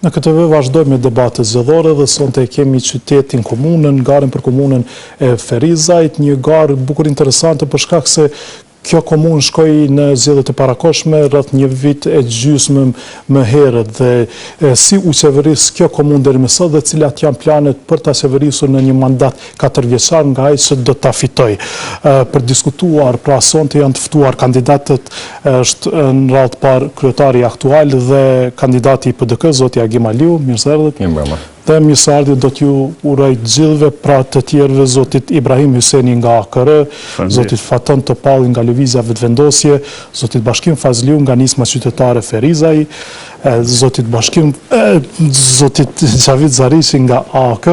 Në KTV vazhdojmë me debate zgjedhore dhe sonte kemi qytetin komunën, garën për komunën e Ferizajt, një garë bukur interesante për shkak se kjo komunë shkoi në zgjedhjet e parakoshme rreth një vit e gjysmë më herët dhe si u qeveris kjo komunë deri më sot dhe cilat janë planet për ta qeverisur në një mandat 4 vjeçar nga ai që do ta fitoj. Për diskutuar pra sonte janë të ftuar kandidatët, është në radhë të parë kryetari aktual dhe kandidati i PDK zoti Agim Aliu, mirë se erdhët. Dhe mirëseardhje do t'ju uroj gjithëve, pra të tjerëve zotit Ibrahim Hyseni nga AKR, zotit Fatan Topalli nga Lëvizja Vetëvendosje, zotit Bashkim Fazliu nga Nisma Qytetare Ferizaj, zotit Xhavid Zarishi nga AK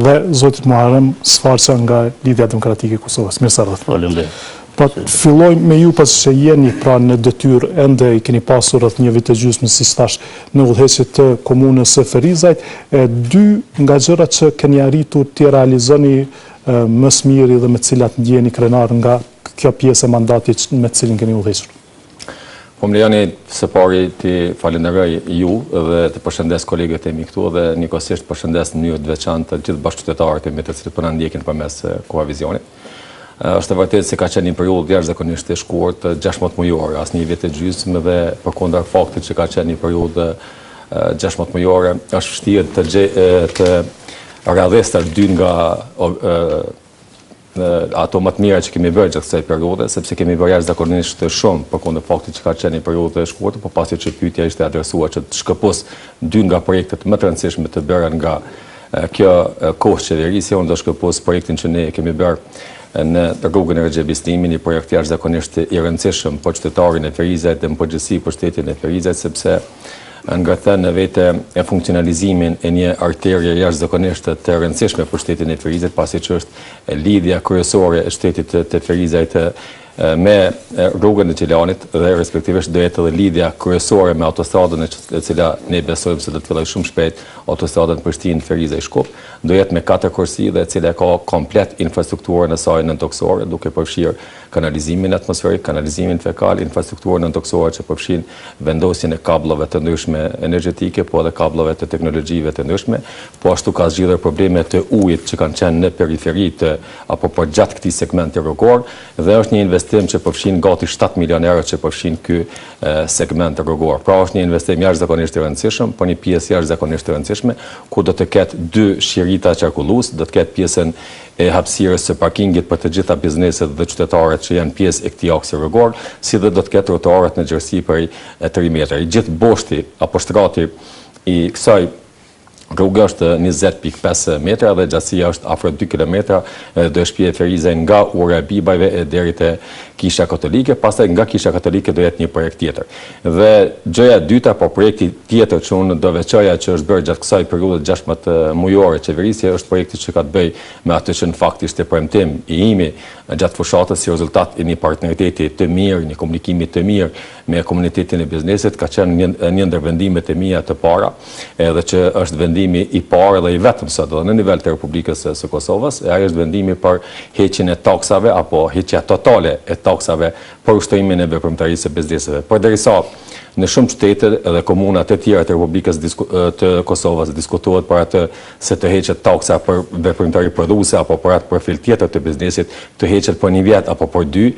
dhe zotit Muharrem Sfarqa nga Lidhja Demokratike e Kosovës. Mirëseardhje. Faleminderit. Pra fillojmë me ju pas që jeni pra në detyrë ende i keni pasur rreth një vit e gjysmë si thash në udhëheqje të komunës së Ferizajt, dy nga gjërat që keni arritur t'i realizoni më së miri dhe me cilat ndjeni krenar nga kjo pjesë e mandatit me cilin keni udhëhequr. Po më lejoni së pari t'i falenderoj ju dhe të përshëndes kolegët e mi këtu dhe njëkohësisht përshëndes në mënyrë të veçantë të gjithë bashkëqytetarët e mi të cilët po na ndjekin përmes Kohavizionit. Është e vërtetë se ka qenë një periudhë jashtëzakonisht e shkurtë, 16 mujore, as një vit e gjysmë dhe përkundër faktit që ka qenë një periudhë 16 mujore, është vështirë të radhestar dy nga ato më të mira që kemi bërë gjatë kësaj periudhe, sepse kemi bërë jashtëzakonisht shumë përkundër faktit që ka qenë një periudhë e shkurtër, por pasi që pyetja ishte adresuar që të shkëpos dy nga projektet më të rëndësishme të bëra nga kjo kohë qeverisje, unë do shkëpos projektin që ne kemi bërë në rrugën e Recep Bistimi, një projekt jashtëzakonisht i rëndësishëm për qytetarin e Ferizajt dhe në përgjithësi për shtetin e Ferizajt, sepse ngrathen në vete e funksionalizimin e një arterie jashtëzakonisht të rëndësishme për shtetin e Ferizajt, pasi që është lidhja kryesore e shtetit të Ferizajt me rrugën e Gjelanit dhe respektivisht do jetë edhe lidhja kryesore me autostradën e cila ne besojmë se do të fillojë shumë shpejt, autostradën Prishtinë-Ferizaj-Shkup, do jetë me 4 kursi dhe e cila ka komplet infrastrukturën e saj nëntoksore, duke përfshirë kanalizimin atmosferik, kanalizimin fekal, infrastrukturën nëntoksore që përfshin vendosjen e kablove të ndryshme energjetike, po edhe kablove të teknologjive të ndryshme, po ashtu ka zgjidhur probleme të ujit që kanë qenë në periferi apo përgjatë këtij segmenti rrugor dhe është një investim që përfshin gati 7 milion euro që përfshin ky segment rrugor. Pra është një investim jashtëzakonisht i rëndësishëm, por një pjesë jashtëzakonisht e rëndësishme ku do të ketë 2 shirita qarkullues, do të ketë pjesën e hapësirës së parkingit për të gjitha bizneset dhe qytetarët që janë pjesë e këtij aksi rrugor, si dhe do të ketë trotuarët në gjerësi për 3 metra. I gjithë boshti apo shtrati i kësaj rrugë është 20.5 metra dhe gjatësia është afro 2 kilometra, do e shpije Ferizaj nga ura e Bibajve e deri te Kisha Katolike, pastaj nga Kisha Katolike do jetë një projekt tjetër. Dhe gjëja e dyta, po projekti tjetër që unë do veçoja që është bërë gjatë kësaj periudhe 16 mujore qeverisje është projekti që ka të bëjë me atë që në fakt ishte premtim i imi gjatë fushatës si rezultat i një partneriteti të mirë, një komunikimi të mirë me komunitetin e biznesit, ka qenë një ndër vendimet e mia të para, edhe që është vendimi i parë dhe i vetëm sot në nivel të Republikës së Kosovës, e ai është vendimi për heqjen e taksave apo heqja totale e taksave për ushtrimin e veprimtarisë së bizneseve. Përderisa në shumë qytete dhe komuna të tjera të Republikës të Kosovës diskutohet për atë se të heqet taksa për veprimtari prodhuese apo për atë profil tjetër të biznesit, të heqet për 1 vjet apo për 2,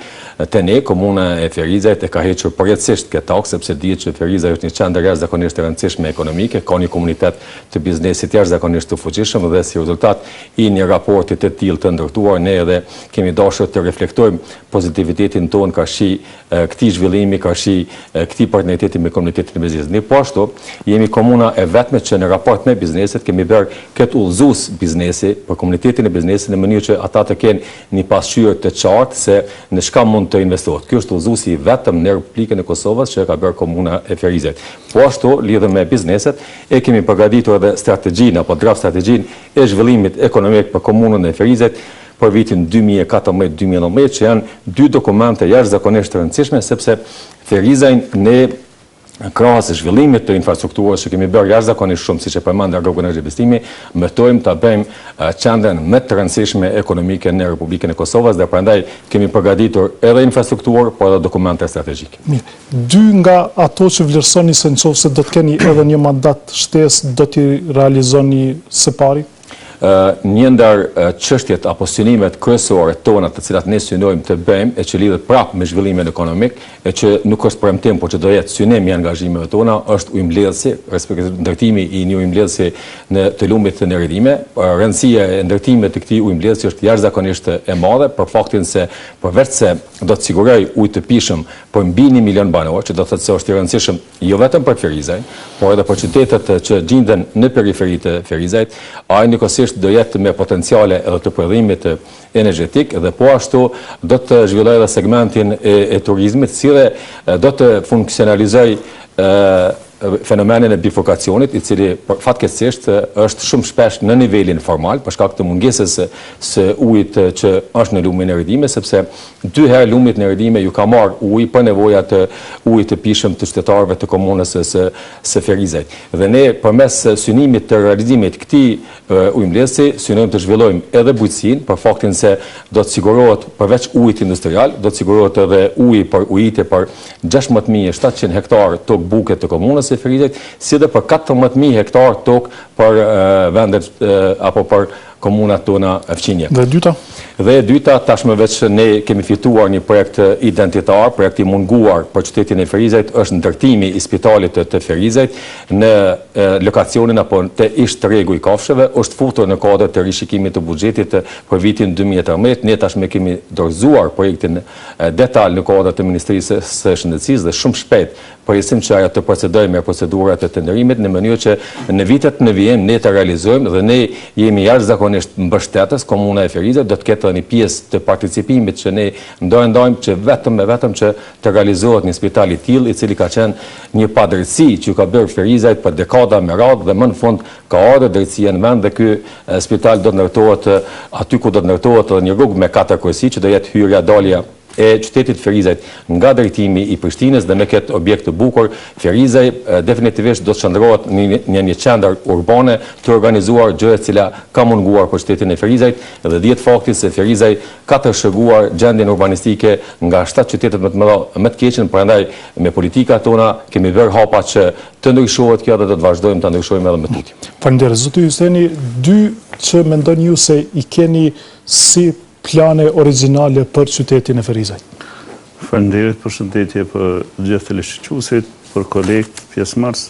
te ne komuna e Ferizajt e ka hequr përjetësisht këtë taksë, sepse dihet që Ferizaj është një qendër jashtëzakonisht e rëndësishme ekonomike, ka një komunitet të biznesit jashtëzakonisht të fuqishëm dhe si rezultat i një raporti të tillë të ndërtuar, ne edhe kemi dashur të reflektojmë pozitivitetin tonë karshi këtij zhvillimi, karshi këtij partneriteti me komunitetin e biznesit. Ne po ashtu jemi komuna e vetme që në raport me bizneset kemi bërë këtë udhëzues biznesi për komunitetin e biznesit në mënyrë që ata të kenë një pasqyrë të qartë se në çka mund të investohet. Ky është udhëzuesi i vetëm në Republikën e Kosovës që ka bërë komuna e Ferizajt. Po ashtu lidhur me bizneset e kemi përgatitur edhe strategjinë apo draft strategjinë e zhvillimit ekonomik për komunën e Ferizajt për vitin 2014-2019 që janë 2 dokumente jashtëzakonisht të rëndësishme sepse Ferizajin ne krahas zhvillimit të infrastrukturës që kemi bërë jashtëzakonisht shumë, siç e përmend rrugën e investimi, mëtojmë ta bëjmë qendrën më të rëndësishme ekonomike në Republikën e Kosovës dhe prandaj kemi përgatitur edhe infrastrukturë, por edhe dokumente strategjike. Mirë. Dy nga ato që vlerësoni se nëse do të keni edhe një mandat shtesë, do t'i realizoni së pari? Një ndër çështjet apo synimet kryesore tona të cilat ne synojmë të bëjmë e që lidhet prapë me zhvillimin ekonomik e që nuk është premtim por që do jetë synim i angazhimeve tona është ujëmbledhësi, respektivisht ndërtimi i një ujëmbledhësi të lumit të Neredime. Rëndësia e ndërtimit të këtij ujëmbledhësi është jashtëzakonisht e madhe për faktin se përveç se do të siguroj ujë të pijshëm për mbi 1 milion banor, që do të thotë se është i rëndësishëm jo vetëm për Ferizaj, por edhe për qytetet që gjenden në periferi të Ferizajt, ai njëkohësisht do jetë me potenciale edhe të prodhimit energjetik dhe po ashtu do të zhvillojë edhe segmentin e turizmit, si dhe do të funksionalizojë fenomenin e bifurkacionit, i cili fatkeqësisht është shumë shpesh në nivelin formal për shkak të mungesës së ujit që është në lumin e Neredime, sepse 2 herë lumit në Neredime ju ka marrë ujë për nevojat të ujit të pijshëm të qytetarëve të komunës së Ferizajt. Dhe ne përmes synimit të realizimit këtij ujëmbledhësi synojmë të zhvillojmë edhe bujqësinë për faktin se do të sigurohet përveç ujit industrial, do të sigurohet edhe uji për ujitje për 16.700 hektar tokë buke të komunës së Ferizajt, si dhe për 14.000 hektar tokë për vendet apo për komunat tona fqinje. Dhe dyta? Dhe dyta, tashmë veç ne kemi fituar një projekt identitar, projekt i munguar për qytetin e Ferizajt, është ndërtimi i spitalit të Ferizajt në lokacionin apo të ish tregu i kafshëve, është futur në kuadër të rishikimit të buxhetit për vitin 2013. Ne tashmë kemi dorëzuar projektin detaj në kuadër të Ministrisë së Shëndetësisë dhe shumë shpejt përjesim që ajo të procedojë me procedurat e tenderimit në mënyrë që në vitet në vijim ne të realizojmë dhe ne jemi jashtëzakonisht mbështetës, komuna e Ferizajt do të ketë një pjesë të participimit që ne ndajmë që vetëm që të realizohet një spital i tillë i cili ka qenë një padrejtësi që ka bërë Ferizajt për dekada me radhë dhe më në fund ka ardhur drejtësia në vend dhe ky spital do të ndërtohet aty ku do të ndërtohet një rrugë me 4 kryesi që do jetë hyrja dalja e qytetit Ferizajt nga drejtimi i Prishtinës dhe me këtë objekt të bukur, Ferizaj definitivisht do të qëndrohet në një qendër urbane të organizuar, gjë e cila ka munguar për qytetin e Ferizajt dhe dihet fakti se Ferizaj ka të shëguar gjendjen urbanistike nga 7 qytetet më të mëdha më të keqen, prandaj me politikat tona kemi bërë hapa që të ndryshohet kjo dhe do të vazhdojmë ta ndryshojmë edhe më tutje. Faleminderit. Zoti Hyseni, 2 që mendoni ju se i keni si plane originale për qytetin e Ferizajt. Faleminderit, përshëndetje për gjithë teleshqyqyuesit, për kolegët, pjesëmarrës.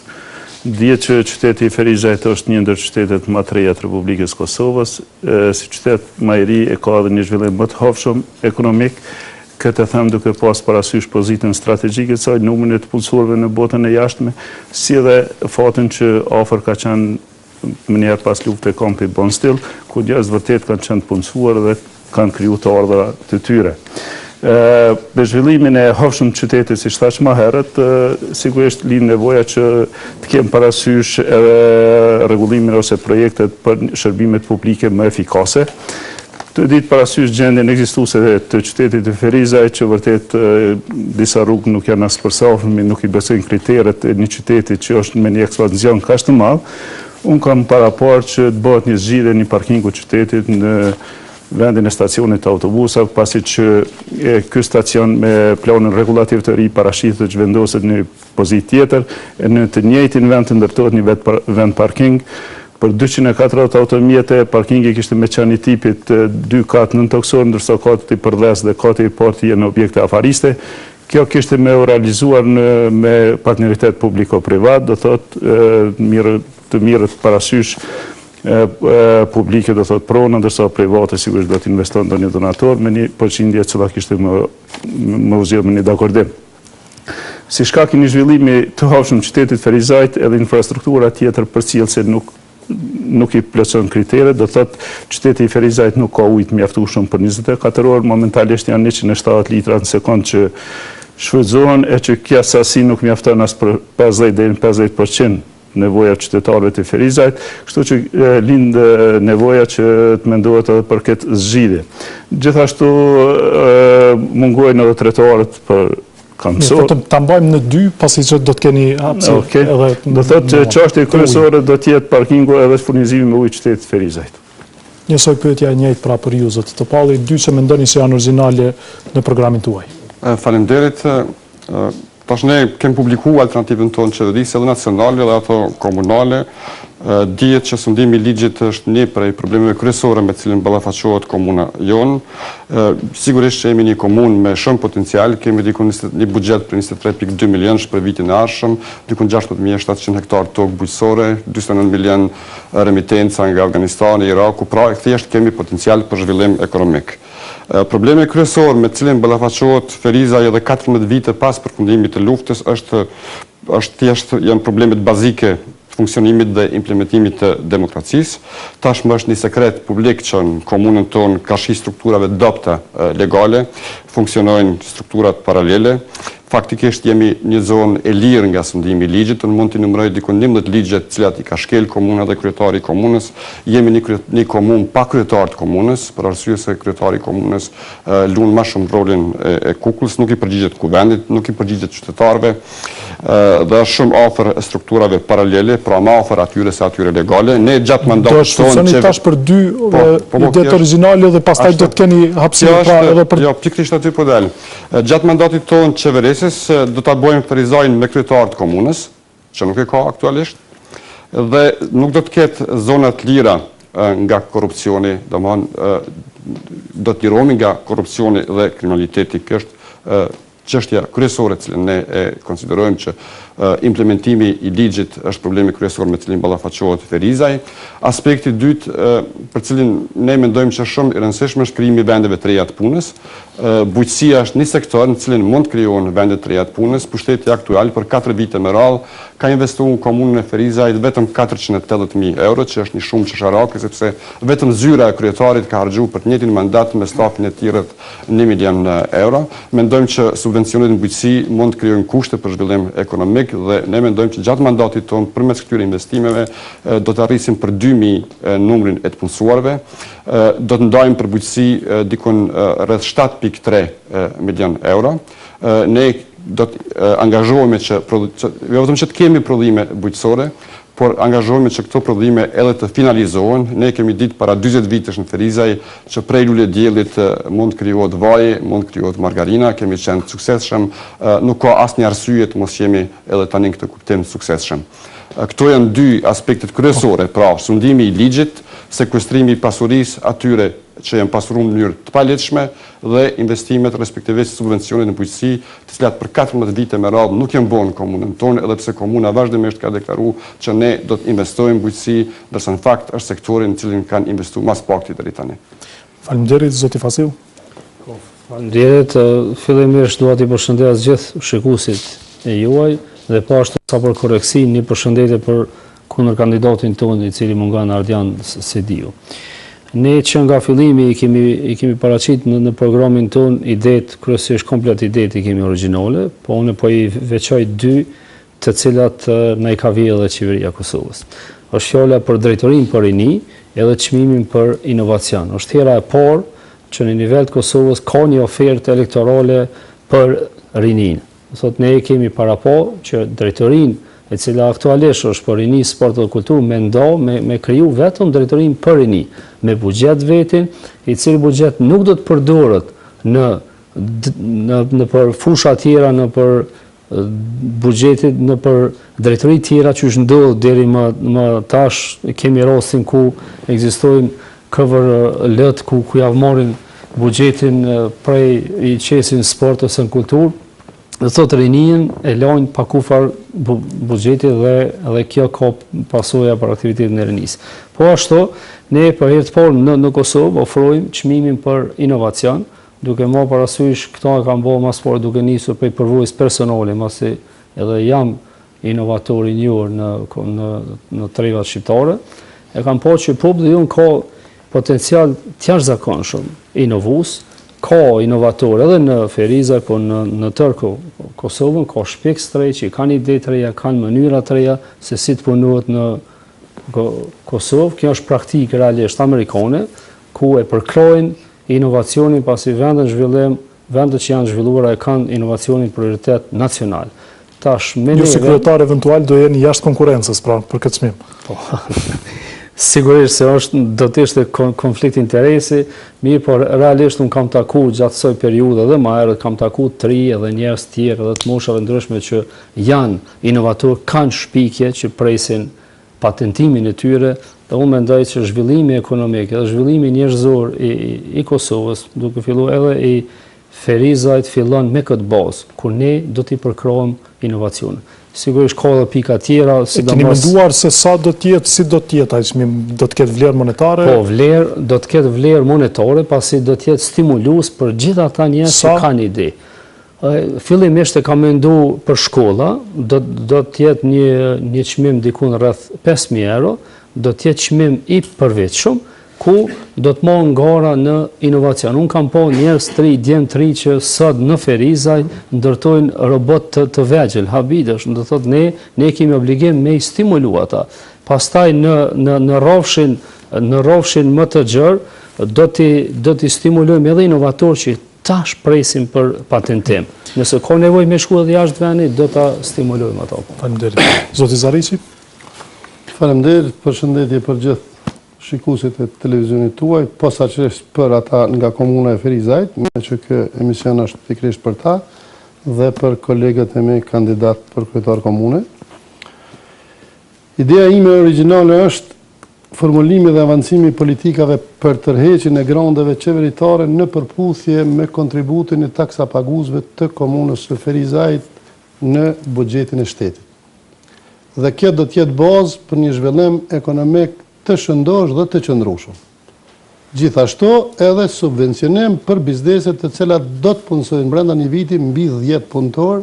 Dihet që qyteti i Ferizajt është një ndër qytetet më të reja të Republikës Kosovës, si qytet më i ri e ka edhe një zhvillim më të hovshëm ekonomik. Këtë them duke pas parasysh pozitën strategjike të saj, numrin e të punësorëve në botën e jashtme, si edhe fatin që afër ka qenë më njerë pas lufte kampi Bonstil, ku njerëz vërtet kanë qenë të punësuar dhe kanë kriju të ardhra të tyre. Me zhvillimin e hovshëm qytetit, si thash më herët, sigurisht lind nevoja që të kemë parasysh rregullimin ose projektet për shërbimet publike më efikase. Të ditë parasysh gjendjen ekzistuese të qytetit të Ferizajt, që vërtet disa rrugë nuk janë as përshtatshme, nuk i besojnë kriteret e një qyteti që është me një ekspansion kaq të madh. Unë kam parapar që të bëhet një zgjidhje një parkingu qytetit në vendin e stacionit të autobusave, pasi që ky stacion me planin rregullativ të ri parashitet të zhvendoset në pozitë tjetër, e në të njëjtin vend të ndërtohet një vend parking për 240 automjete. Parkingi kishte me qenë i tipit 2 katë nëntoksor, ndërsa katët i përdes dhe katët i porti janë objekte afariste. Kjo kishte me u realizuar me partneritet publiko-privat, do thotë të mirët parasysh publike do thotë prona, ndërsa private sigurisht do të investon ndonjë donator me një përqindje që kishte më uzjell me një dakordim. Si shkak i një zhvillimi të hovshëm qytetit Ferizajt, edhe infrastruktura tjetër përcjellëse nuk i plotson kriteret, do thotë qyteti i Ferizajt nuk ka ujë të mjaftueshëm për 24 orë, momentalisht janë 170 litra në sekondë që shfrytëzohen, e që kjo sasi nuk mjafton as për 50 deri në 50% nevoja qytetarëve të Ferizajt, kështu që lind nevoja që të mendohet edhe për këtë zgjidhje. Gjithashtu mungojnë edhe trotuarët për Kam mësuar. Ta mbajmë në 2, pasi që do të keni hapësirë edhe... Do thotë që çështja kryesore do të jetë parkingu edhe furnizimi me ujë qytetit Ferizajt. Njësoj pyetja e njëjtë pra për ju, zot Topalli, 2 që mendoni se janë origjinale në programin tuaj. Faleminderit. Tash ne kemi publikuar alternativën tonë qeverisë edhe nacionale dhe ato komunale. Dihet që sundimi i ligjit është një prej problemeve kryesore me cilën ballafaqohet komuna jonë. Sigurisht që jemi një komunë me shumë potencial, kemi dikun një buxhet për 23.2 milionë për vitin e ardhshëm, dikun 16.700 hektar tokë bujqësore, 49 milion remitenca nga Afganistani, Iraku, pra thjesht kemi potencial për zhvillim ekonomik. Problemi kryesor me cilin ballafaqohet Ferizaj edhe 14 vite pas përfundimit të luftës është thjesht janë problemet bazike funksionimit dhe implementimit të demokracisë. Tashmë është një sekret publik që në komunën tonë ka shi strukturave dopta legale, funksionojnë strukturat paralele. Faktikisht jemi një zonë e lirë nga sundimi i ligjit, në mund të numëroj dikun 11 ligjet cilat i ka shkel komuna dhe kryetari i komunës. Jemi një komunë pa kryetar të komunës, për arsye se kryetari i komunës luan më shumë rolin e kukullës, nuk i përgjigjet kuvendit, nuk i përgjigjet qytetarëve, dhe është shumë afër strukturave paralele, pra më afër atyre se atyre legale. Ne gjatë mandatit tonë që tash për 2 idetë origjinale dhe pastaj do të keni hapësirë pra edhe për... Jo, pikërisht aty po dal. Gjatë mandatit tonë qeverisë do ta bëjmë Ferizajin me kryetar të komunës, që nuk e ka aktualisht, dhe nuk do të ketë zona të lira nga korrupsioni, domethënë do të lirohemi nga korrupsioni dhe kriminaliteti. Kjo është çështja kryesore cilën ne e konsiderojmë që implementimi i ligjit është problemi kryesor me cilin ballafaqohet Ferizaj. Aspekti i dytë për cilin ne mendojmë që është shumë i rëndësishëm është krijimi i vendeve të reja të punës. Bujqësia është një sektor në cilin mund të krijohen vende të reja të punës. Pushteti aktual për 4 vite me radhë ka investuar në komunën e Ferizajt vetëm 480.000 euro, që është një shumë çesharake sepse vetëm zyra e kryetarit ka harxuar për të njëjtin mandat me stafin e tij rreth 1 milion euro. Mendojmë që subvencionet në bujqësi mund të krijojnë kushte për zhvillim ekonomik dhe ne mendojmë që gjatë mandatit tonë përmes këtyre investimeve do të arrisim për 2.000 numrin e të punësuarve. Do të ndajmë për bujqësi dikun rreth 7.3 milion euro. Ne do të angazhohemi që jo vetëm që të kemi prodhime bujqësore, por angazhohemi që këto prodhime edhe të finalizohen. Ne kemi ditë para 40 vitesh në Ferizaj që prej lule diellit mund të krijohet vaj, mund të krijohet margarina, kemi qenë të suksesshëm, nuk ka asnjë arsye të mos jemi edhe tani në këtë kuptim të suksesshëm. Këto janë 2 aspektet kryesore, pra sundimi i ligjit, sekuestrimi i pasurisë atyre që janë pasuruar në mënyrë të palehtëshme dhe investimet respektivisht subvencionet në bujqësi, të cilat për 14 vite me radhë nuk janë bën komunën tonë, edhe pse komuna vazhdimisht ka deklaruar që ne do të investojmë në bujqësi, ndërsa në fakt është sektori në cilin kanë investuar mas pakti deri tani. Faleminderit zoti Fasiu. Faleminderit, fillimisht dua t'i përshëndes gjithë shikuesit e juaj dhe pashtu sa për korreksin një përshëndetje për kundër kandidatin tonë i cili mungon Ardian Sediu. Ne që nga fillimi i kemi paraqit në programin ton idetë, kryesisht komplet idetë i kemi origjinale, po unë po i veçoj 2 të cilat na i ka vjedhur edhe qeveria e Kosovës. Është fjala për drejtorinë për rini edhe çmimin për inovacion. Është hera e parë që në nivel të Kosovës ka një ofertë elektorale për rinin. Sot ne kemi parapo që drejtorinë e cila aktualisht është për rini, sport dhe kulturë, me kriju vetëm drejtorinë për rini, me buxhet vetin, i cili buxhet nuk do të përdoret në për fusha tjera, në për buxhetit, në për drejtori tjera që është ndodhë deri më tash, kemi rastin ku ekzistojnë KVR-lët ku javë morin buxhetin prej i qesin sport ose në kulturë. Dhe thot rinien e lajnë pa kufar buxhetit dhe kjo ka pasoja për aktivitetin e rinisë. Po ashtu, ne për herë të parë në Kosovë ofrojmë çmimin për inovacion, duke marrë parasysh këto e kam bërë mas parë duke nisur prej përvojës personale, masi edhe jam inovator i njohur në trevat shqiptare, e kam pa që populli jon ka potencial të jashtëzakonshëm inovues, ka inovator edhe në Ferizaj, po në tërë Kosovën, ka shpjekës të reja që kanë ide të reja, kanë mënyra të reja se si të punohet në Kosovë. Kjo është praktikë realisht amerikane, ku e përkrojnë inovacionin pasi vendën zhvillim vendet që janë zhvilluara e kanë inovacionin prioritet nacional. Tash me Ju neve, si kryetar eventual do jeni jashtë konkurrencës pra për këtë çmim. po, sigurisht se do të ishte konflikt interesi, mirë, por realisht unë kam taku gjatë kësaj periudhe dhe më herët kam taku 3 edhe njerëz tjerë edhe të moshave ndryshme që janë inovator, kanë shpikje që presin patentimin e tyre, dhe unë mendoj që zhvillimi ekonomik dhe zhvillimi njerëzor i Kosovës, duke filluar edhe i Ferizajt fillon me këtë bazë, kur ne do t'i përkrojmë inovacion. Sigurisht ka edhe pika tjera, Keni menduar se sa do të jetë, si do të jetë ai çmim, do të ketë vlerë monetare? Po, do të ketë vlerë monetare, pasi do të jetë stimulus për gjithë ata njerëz që kanë ide. Fillimisht e kam menduar për shkolla, do të jetë një çmim dikun rreth 5.000 euro, do të jetë çmim i përveçshëm, ku do të marrë ngara në inovacion. Unë kam po njerëz djem 3 që sot në Ferizaj ndërtojnë robot të vegjël, habitësh, do thotë ne kemi obligim me i stimulu ata. Pastaj në rrofshin më të gjerë do t'i stimulojmë edhe inovator që tash presim për patentim. Nëse ka nevojë me shku edhe jashtë vendit, do ta stimulojmë ato. Faleminderit. Zoti Zariçi? Faleminderit, përshëndetje për gjithë shikuesit e televizionit tuaj, posaçërisht për ata nga komuna e Ferizajt, me që kë emision është pikërisht për ta, dhe për kolegët e mi kandidat për kryetar komune. Ideja ime origjinale është formulimi dhe avancimi i politikave për tërheqjen e grandeve qeveritare në përputhje me kontributin e taksapaguesve të komunës së Ferizajt në buxhetin e shtetit. Dhe kjo do të jetë bazë për një zhvillim ekonomik të shëndosh dhe të qëndrueshëm. Gjithashtu edhe subvencionim për bizneset të cilat do të punësojnë brenda një viti mbi 10 punëtor,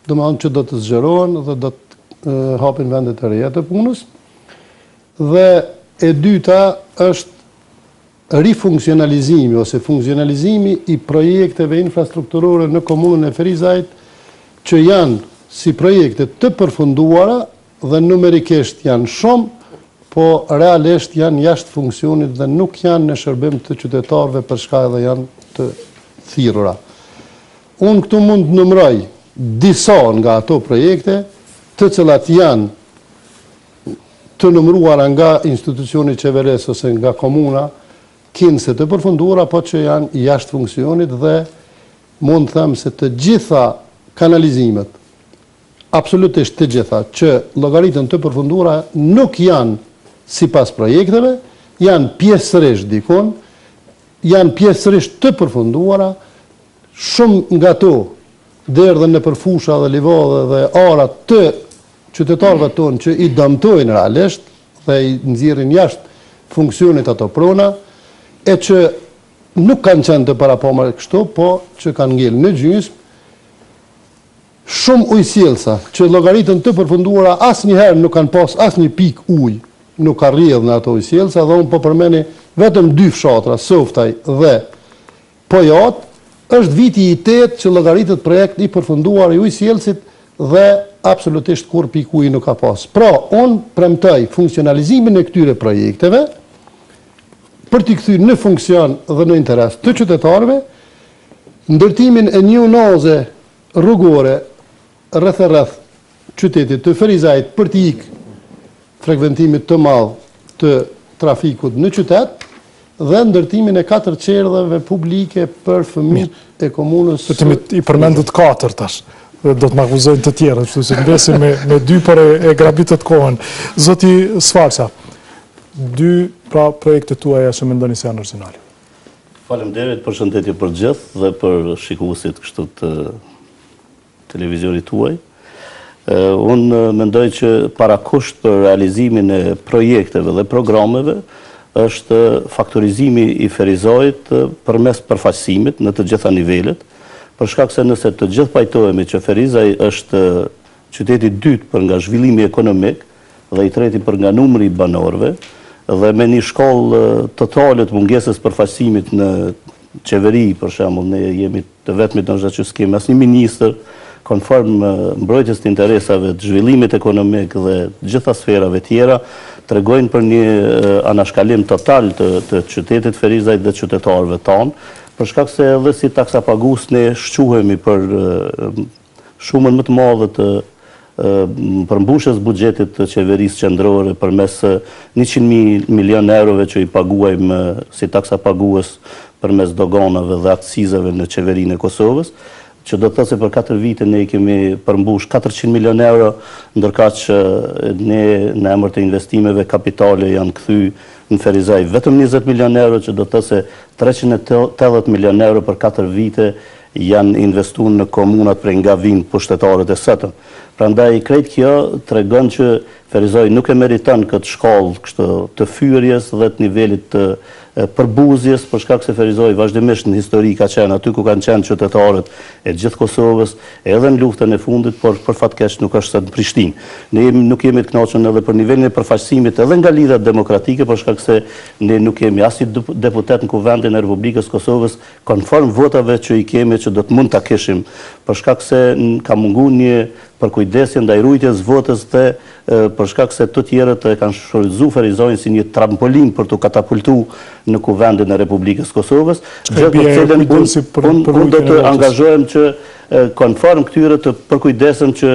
domethënë që do të zgjerohen dhe do të hapin vende të reja të punës. Dhe e dyta është rifunksionalizimi ose funksionalizimi i projekteve infrastrukturore në komunën e Ferizajt, që janë si projekte të përfunduara dhe numerikisht janë shumë, po realisht janë jashtë funksionit dhe nuk janë në shërbim të qytetarëve për shkak edhe janë të thirrura. Unë këtu mund të numëroj disa nga ato projekte, të cilat janë të numëruara nga institucioni qeveres ose nga komuna, kinse të përfunduara, po që janë jashtë funksionit dhe mund të them se të gjitha kanalizimet, absolutisht të gjitha, që llogaritën të përfunduara nuk janë si pas projekteve, janë pjesërisht dikon, janë pjesërisht të përfunduara, shumë nga to, deri dhe në përfusha dhe livadhe dhe arat të qytetarëve tonë që i dëmtojnë realisht dhe i nxjerrin jashtë funksionit ato prona, e që nuk kanë qenë të parapamur kështu, po që kanë ngel në gjysmë, shumë ujësjellsa që llogaritën të përfunduara asnjëherë nuk kanë pas asnjë pikë ujë, nuk ka rrjedh në ato ujësjellsa, dhe unë po përmeni vetëm 2 fshatra, Softaj dhe Pojat, është viti i 8 që llogaritet projekt i përfunduar i ujësjellsit dhe absolutisht kur pikë ujë nuk ka pas. Pra, unë premtoj funksionalizimin e këtyre projekteve për t'i kthyer në funksion dhe në interes të qytetarëve, ndërtimin e një unaze rrugore rreth qytetit të Ferizajt për t'i ikë frekventimit të madh të trafikut në qytet dhe ndërtimin e 4 qerdheve publike për fëmijët e komunës. I përmendët 4 tash. Do të më akuzojnë të tjerë, kështu që mbesim me 2 për e grabitet kohën. Zoti Sfarqa, 2 pra projektet tuaja që mendoni se janë origjinale. Faleminderit, përshëndetje për gjithë dhe për shikuesit kështu të televizionit tuaj. Unë mendoj që parakusht për realizimin e projekteve dhe programeve është faktorizimi i Ferizajt përmes përfaqësimit në të gjitha nivelet, për shkak se nëse të gjithë pajtohemi që Ferizaj është qyteti i dytë për nga zhvillimi ekonomik dhe i treti për nga numri i banorëve, dhe me një shkollë totale të mungesës përfaqësimit në qeveri, për shembull, ne jemi të vetmit ndoshta që s'kemi asnjë ministër konform mbrojtjes të interesave të zhvillimit ekonomik dhe gjitha sferave tjera, tregojnë për një anashkalim total të qytetit Ferizajt dhe qytetarëve tanë, për shkak se edhe si taksapagues ne shquhemi për shumën më të madhe të përmbushjes buxhetit të qeverisë qendrore përmes 100.000 milion eurove që i paguajmë si taksapagues përmes doganave dhe akcizave në qeverinë e Kosovës, që do të thotë se për 4 vite ne kemi përmbush 400 milion euro, ndërkaq që ne në emër të investimeve kapitale janë kthy në Ferizaj vetëm 20 milion euro, që do të thotë se 380 milion euro për 4 vite janë investuar në komunat prej nga vijnë pushtetarët e sotëm. Prandaj krejt kjo tregon që Ferizaj nuk e meriton këtë shkallë kështu të fyrjes dhe të nivelit të përbuzjes, për shkak se Ferizaj vazhdimisht në histori ka qenë aty ku kanë qenë qytetarët e gjithë Kosovës, edhe në luftën e fundit, por për fatkeq nuk është në Prishtinë. Ne nuk jemi të kënaqur edhe për nivelin e përfaqësimit edhe nga lidhjet demokratike, për shkak se ne nuk kemi as deputet në Kuvendin e Republikës Kosovës konform votave që i kemi që do të mund ta kishim, për shkak se ka munguar një përkujdesje ndaj rujtjes votës dhe për shkak se të tjerët e kanë shfrytzuar Ferizajin si një trampolin për të katapultuar në Kuvendin e Republikës Kosovës, gjë të cilën unë do të angazhohem që konform këtyre të përkujdesem që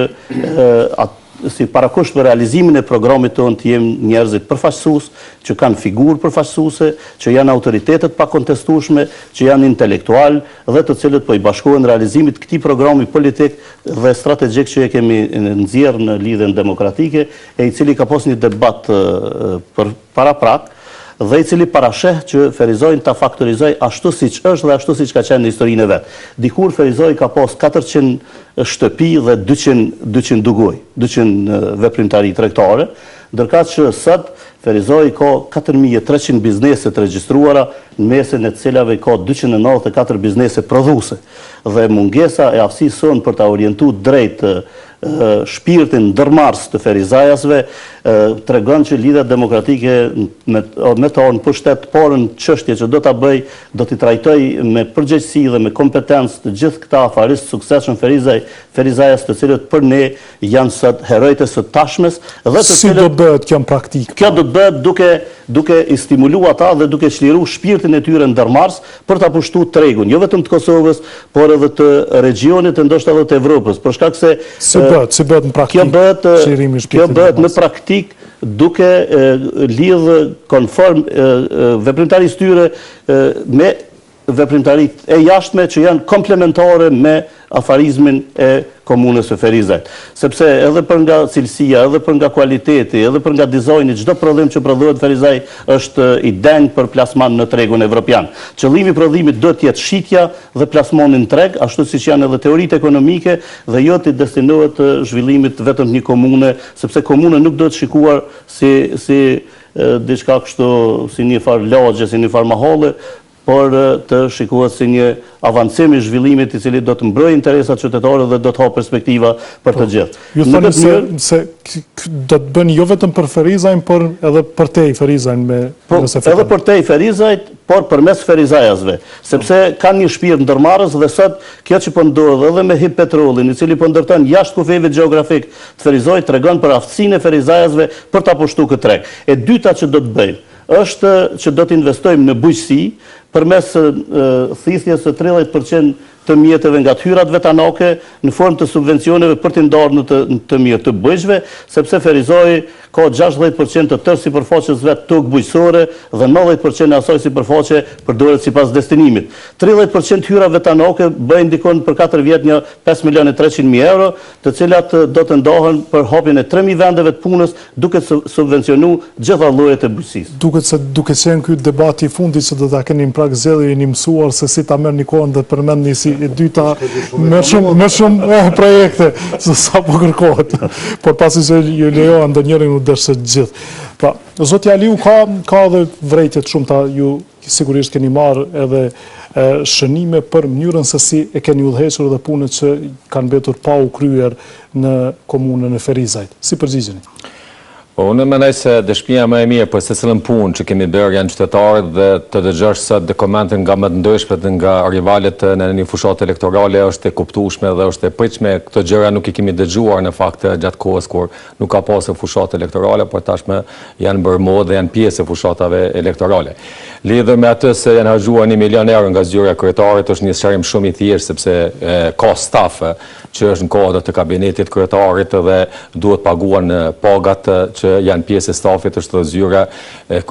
si parakusht për realizimin e programit tonë të jem njerëzit përfaqësues, që kanë figurë përfaqësuese, që janë autoritetet pa kontestueshme, që janë intelektual dhe të cilët po i bashkohen realizimit këtij programi politik dhe strategjik që e kemi nxjerrë në lidhjen demokratike, e i cili ka pas një debat paraprak dhe i cili parasheh që Ferizaj ta faktorizoj ashtu siç është dhe ashtu siç ka qenë në historinë e vet. Dikur Ferizaj ka pas 400 shtëpi dhe 200 dugoj, 200 veprimtari tregtare, ndërkaq që sot Ferizaj ka 4300 biznese të regjistruara, në mesin e cilave ka 294 biznese prodhuese. Dhe mungesa e aftësisë sonë për ta orientuar drejt shpirtin ndërmars të Ferizajasve tregon që lidhjet demokratike me to në pushtet porën çështje që do ta bëj, do t'i trajtoj me përgjegjësi dhe me kompetencë të gjithë këta afaristë suksesshëm Ferizajas, të cilët për ne janë sot herojtë së tashmes dhe të cilët si do bëhet kjo në praktikë. Kjo do të bëhet duke i stimuluar ata dhe duke çliruar shpirtin e tyre ndërmars për ta pushtuar tregun, jo vetëm të Kosovës, por edhe të regjionit e ndoshta edhe të Evropës, për shkak se si bëhet në praktikë. Kjo bëhet në praktik duke lidhë konform veprimtarisë tyre me veprimtarit e jashtme që janë komplementare me afarizmin e komunës së Ferizajt. Sepse edhe për nga cilësia, edhe për nga kualiteti, edhe për nga dizajni, çdo prodhim që prodhohet Ferizaj është i denjë për plasman në tregun evropian. Qëllimi i prodhimit do të jetë shitja dhe plasmoni në treg, ashtu siç janë edhe teoritë ekonomike, dhe jo të destinohet zhvillimit vetëm një komune, sepse komuna nuk do të shikuar si diçka kështu, si një farë lagje, si një farë mahalle, por të shikohet si një avancim i zhvillimit i cili do të mbrojë interesat qytetarëve dhe do të hapë perspektiva për të gjithë. Ju thoni se do të bën jo vetëm për Ferizajin, por edhe për te i Ferizajin edhe për te i Ferizajt, por përmes Ferizajasve, sepse kanë një shpirt ndërmarrës dhe sot kjo që po ndodh edhe me Hip Petrolin, i cili po ndërton jashtë kufeve gjeografik të Ferizajit, tregon për aftësinë e Ferizajasve për ta pushtuar këtë treg. E dyta që do të bëjmë është që do të investojmë në bujqësi përmes thithjes së 30% të mjeteve nga të hyrat vetanake në formë të subvencioneve për të ndarë në të mjetë të bujqëve, sepse Ferizaj ka 60% të tërë sipërfaqes vetë tokë bujqësore dhe 90% e asaj sipërfaqe përdoret sipas destinimit. 30% hyra vetanake bëjnë dikon për 4 vjet një 5.300.000 euro, të cilat do të ndahen për hapjen e 3.000 vendeve të punës, duke subvencionu gjitha llojet e bujqësisë. Duke qenë ky debati i fundit që do ta keni në prag zgjedhje, jeni mësuar se si ta merrni kohën dhe përmendni si e dyta me shumë projekte se sa po kërkohet. Por pasi që ju lejoa ndonjërin u dërse gjithë. Pra, zoti Aliu ka edhe vrejtje të shumta, ju sigurisht keni marrë edhe shënime për mënyrën se si e keni udhëhequr dhe punët që kanë mbetur pa u kryer në komunën e Ferizajt. Si përgjigjeni? Unë mendoj se dëshmia më e mirë për secilën punë që kemi bërë janë qytetarët dhe të dëgjosh sot dokumente nga më të ndryshmet nga rivalet në një fushat elektorale është e kuptueshme dhe është e pritshme. Këto gjëra nuk i kemi dëgjuar në fakt gjatë kohës kur nuk ka pasur fushat elektorale, por tashmë janë bërë modë dhe janë pjesë e fushatave elektorale. Lidhur me atë se janë harxuar 1 milion euro nga zgjedhja e kryetarit është një sqarim shumë i thjeshtë sepse ka staf që është në kuadër të kabinetit kryetarit dhe duhet paguan pagat që janë pjesë e stafit, është dhe zyra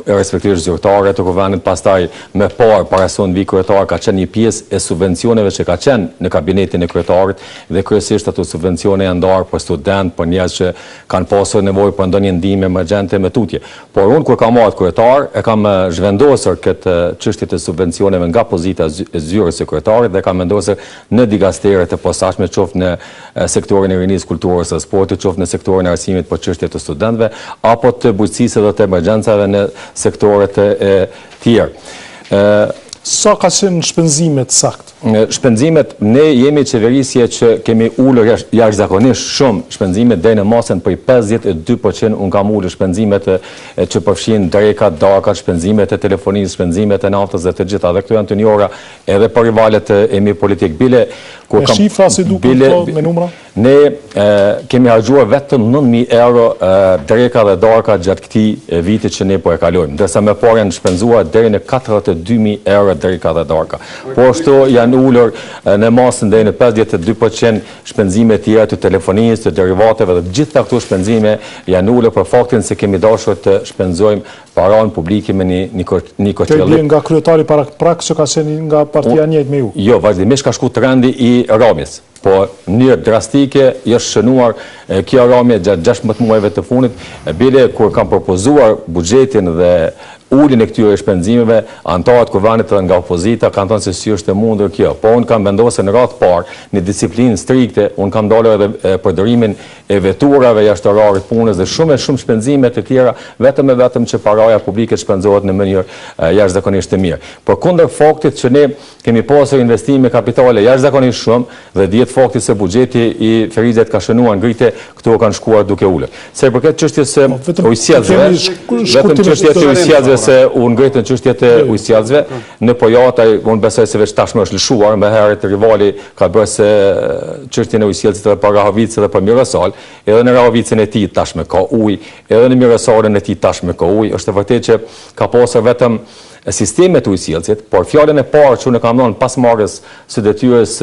respektivisht zyrtare të kuvendit. Pastaj me parë para se vi kryetar ka qenë një pjesë e subvencioneve që ka qenë në kabinetin e kryetarit dhe kryesisht ato subvencione janë ndarë për student, për njerëz që kanë pasur nevojë për ndonjë ndihmë emergjente me tutje. Por unë kur kam marrë kryetar e kam zhvendosur këtë çështje të subvencioneve nga pozita e zyrës së kryetarit dhe kam vendosur në dikasteret e posaçme qoftë në sektorin e rinisë, kulturës dhe sportit, qoftë në sektorin e arsimit për çështje të studentëve, apo të bujqësisë dhe të emergjencave në sektoret e tjerë. Sa ka qenë shpenzimet sakt? Shpenzimet, ne jemi qeverisje që kemi ullur jashtëzakonisht shumë shpenzimet deri në masën për 52%. Unë kam ullur shpenzimet që përfshin drekat, darkat, shpenzimet e telefonisë, shpenzimet e naftës dhe të gjitha. Dhe këto janë të njëra edhe për rivalet e mi politik. Bile, me shifra si duke këto me numra? Ne kemi harxuar vetëm 9.000 euro dreka dhe darka gjatë këtij viti që ne po e kalojmë. Ndërsa me parë janë shpenzuar deri në 42.000 euro dreka dhe darka. Po ashtu janë ullur në masën deri në 52% shpenzime të tjera të telefonisë, të derivateve dhe gjitha këto shpenzime janë ullur për faktin se kemi dashur të shpenzojmë paranë publike me një kërcjellik. Të bie nga kryetari para prak që ka qenë nga partia njëjtë me ju? Jo, vazhdimisht ka shku trendi i ramjes. Po në mënyrë drastike është shënuar kjo ramje gjatë 16 muajve të fundit. Bile kur kam propozuar buxhetin dhe uljen e këtyre shpenzimeve, anëtarët kuvendit dhe nga opozita kanë thënë se si është e mundur kjo. Po unë kam vendosur në radhë parë një disiplinë strikte, unë kam dalë edhe përdorimin e veturave jashtërore të punës dhe shumë shpenzime të tjera, vetëm që paraja publike shpenzohet në mënyrë jashtëzakonisht të mirë. Por kundër faktit që ne kemi pasur investime kapitale jashtëzakonisht shumë dhe dihet fakti se buxheti i Ferizajt ka shënuar ngritje, këto kanë shkuar duke ulur. Se i përket çështjes së ujësjellësve, vetëm çështja e ujësjellësve se unë ngritën çështjet e ujësjellësve në Pojata, unë besoj se veç tashmë është lëshuar, më herët rivali ka bërë se çështjen e ujësjellësit edhe për Rahovicën dhe për Mirasol, edhe në Rahovicën e tij tashmë ka ujë, edhe në Mirasolën e tij tashmë ka ujë. Është vërtet që ka pasur vetëm sistemet e ujësjellësit, por fjalën e parë që unë kam thënë pas marrjes së detyrës